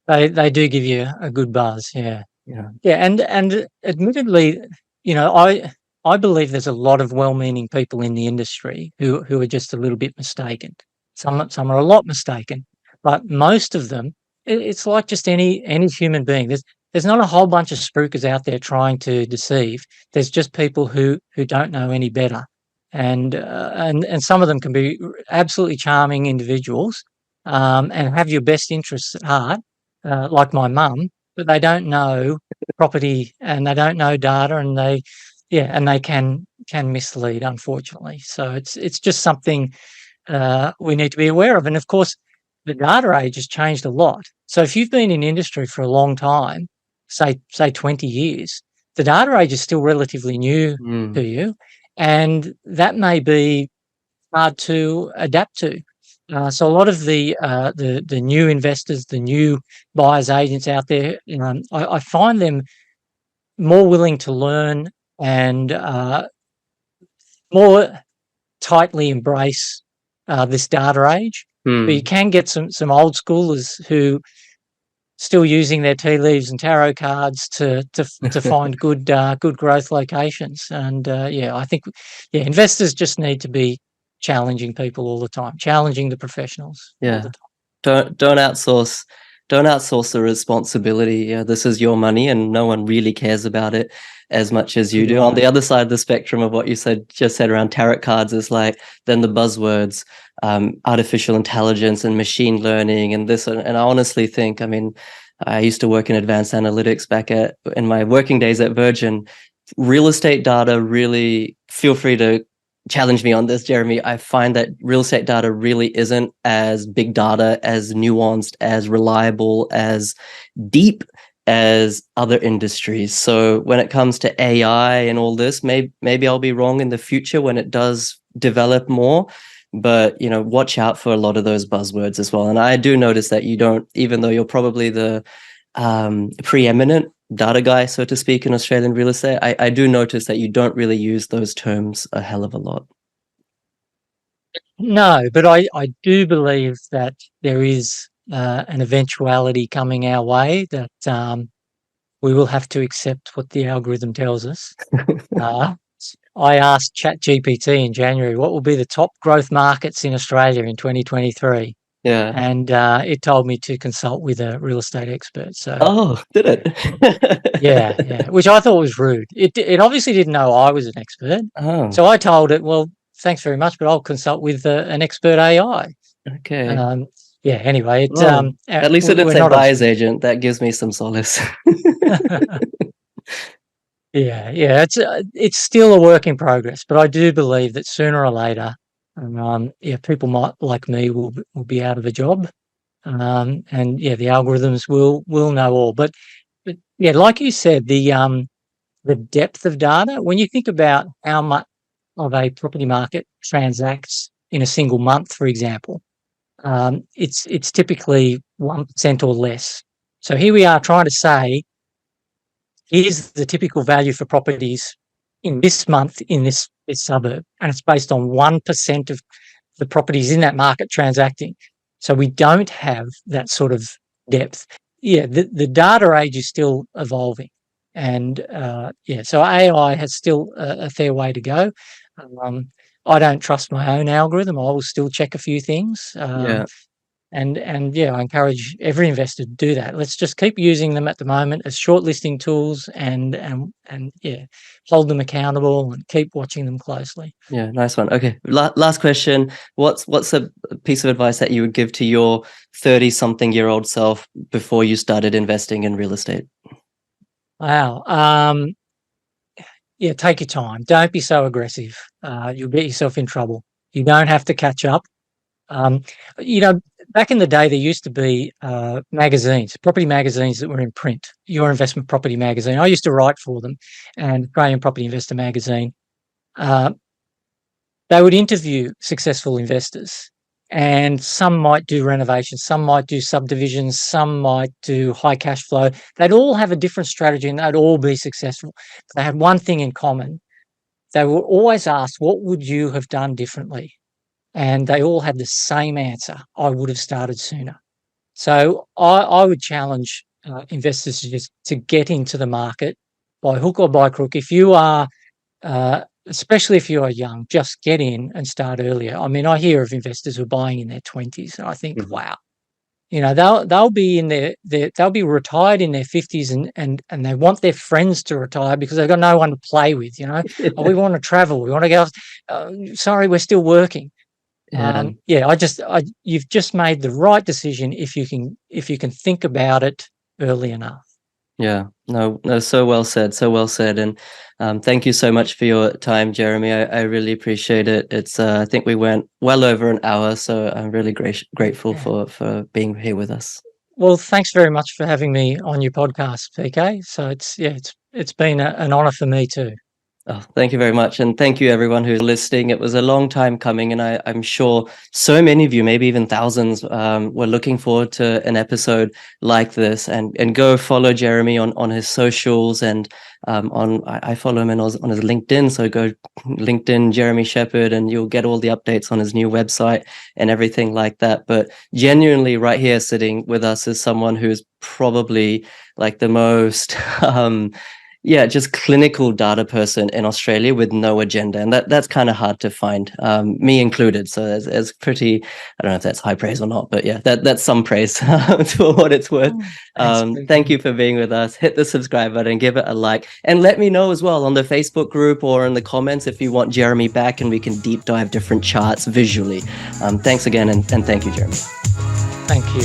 they do give you a good buzz. Yeah. Yeah. Yeah, and admittedly, I believe there's a lot of well-meaning people in the industry who are just a little bit mistaken. Some are a lot mistaken, but most of them, it's like just any human being. There's not a whole bunch of spruikers out there trying to deceive. There's just people who don't know any better, and some of them can be absolutely charming individuals, and have your best interests at heart, like my mum, but they don't know property and they don't know data, and they can mislead, unfortunately. So it's just something we need to be aware of. And of course, the data age has changed a lot. So if you've been in industry for a long time, say 20 years, the data age is still relatively new to Mm. you, and that may be hard to adapt to. So a lot of the new investors, the new buyers agents out there, I find them more willing to learn and more tightly embrace this data age. But you Mm. can get some old schoolers who still using their tea leaves and tarot cards to find good growth locations. And yeah, I think investors just need to be challenging people all the time, challenging the professionals all the Yeah. time. Don't outsource, don't outsource the responsibility. Yeah, this is your money and no one really cares about it as much as you Good do. On luck. the other side of the spectrum of what you just said around tarot cards is like then the buzzwords, artificial intelligence and machine learning and this. And I honestly think, I mean, I used to work in advanced analytics in my working days at Virgin. Real estate data, really, feel free to challenge me on this, Jeremy. I find that real estate data really isn't as big data, as nuanced, as reliable, as deep as other industries. So when it comes to AI and all this, maybe I'll be wrong in the future when it does develop more. But watch out for a lot of those buzzwords as well. And I do notice that you don't, even though you're probably the preeminent data guy, so to speak, in Australian real estate, I do notice that you don't really use those terms a hell of a lot. No, but I do believe that there is an eventuality coming our way that we will have to accept what the algorithm tells us. Uh, I asked ChatGPT in January, what will be the top growth markets in Australia in 2023? Yeah. And it told me to consult with a real estate expert. So Oh, did yeah, it? yeah, which I thought was rude. It obviously didn't know I was an expert. Oh, So I told it, well, thanks very much, but I'll consult with an expert AI. okay. Um, yeah, anyway, Well, at least we're it's not advised obsolete. agent. That gives me some solace. Yeah, yeah, it's still a work in progress, but I do believe that sooner or later, yeah, people might like me will be out of a job, and yeah, the algorithms will know all. But yeah, like you said, the depth of data. When you think about how much of a property market transacts in a single month, for example, it's typically 1% or less. So here we are trying to say, here's the typical value for properties in this month in this suburb, and it's based on 1% of the properties in that market transacting. So we don't have that sort of depth. Yeah, the data age is still evolving, and yeah, so AI has still a fair way to go. Um, I don't trust my own algorithm. I will still check a few things. Yeah. And yeah, I encourage every investor to do that. Let's just keep using them at the moment as shortlisting tools, and yeah, hold them accountable and keep watching them closely. Yeah, nice one. Okay, last question. What's a piece of advice that you would give to your 30-something-year-old self before you started investing in real estate? Wow. Yeah, take your time. Don't be so aggressive. You'll get yourself in trouble. You don't have to catch up. Um, you know, back in the day, there used to be magazines, property magazines that were in print. Your Investment Property magazine. I used to write for them, and Australian Property Investor magazine. Uh, they would interview successful investors, and some might do renovations, some might do subdivisions, some might do high cash flow. They'd all have a different strategy, and they'd all be successful. They had one thing in common. They were always asked, what would you have done differently? And they all had the same answer: I would have started sooner. So I would challenge investors to get into the market by hook or by crook. If you are, especially if you are young, just get in and start earlier. I mean, I hear of investors who are buying in their 20s, and I think, Mhm. wow, they'll be in they'll be retired in their 50s, and they want their friends to retire because they've got no one to play with. Oh, we want to travel, we want to go. Sorry, we're still working. Yeah. Yeah, you've just made the right decision if you can think about it early enough. Yeah, no, no, so well said, so well said. And thank you so much for your time, Jeremy. I really appreciate it. It's I think we went well over an hour, so I'm really grateful Yeah. for being here with us. Well, thanks very much for having me on your podcast, PK. So it's been an honour for me too. Oh, thank you very much. And thank you, everyone who's listening. It was a long time coming, and I'm sure so many of you, maybe even thousands, were looking forward to an episode like this. And go follow Jeremy on his socials, and I follow him on his LinkedIn. So go LinkedIn Jeremy Sheppard, and you'll get all the updates on his new website and everything like that. But genuinely, right here sitting with us is someone who's probably like the most yeah, just clinical data person in Australia with no agenda, and that's kind of hard to find, me included. So it's pretty. I don't know if that's high praise or not, but yeah, that's some praise for what it's worth. Oh, thanks, Thank PK. you for being with us. Hit the subscribe button, give it a like, and let me know as well on the Facebook group or in the comments if you want Jeremy back, and we can deep dive different charts visually. Thanks again, and thank you, Jeremy. Thank you.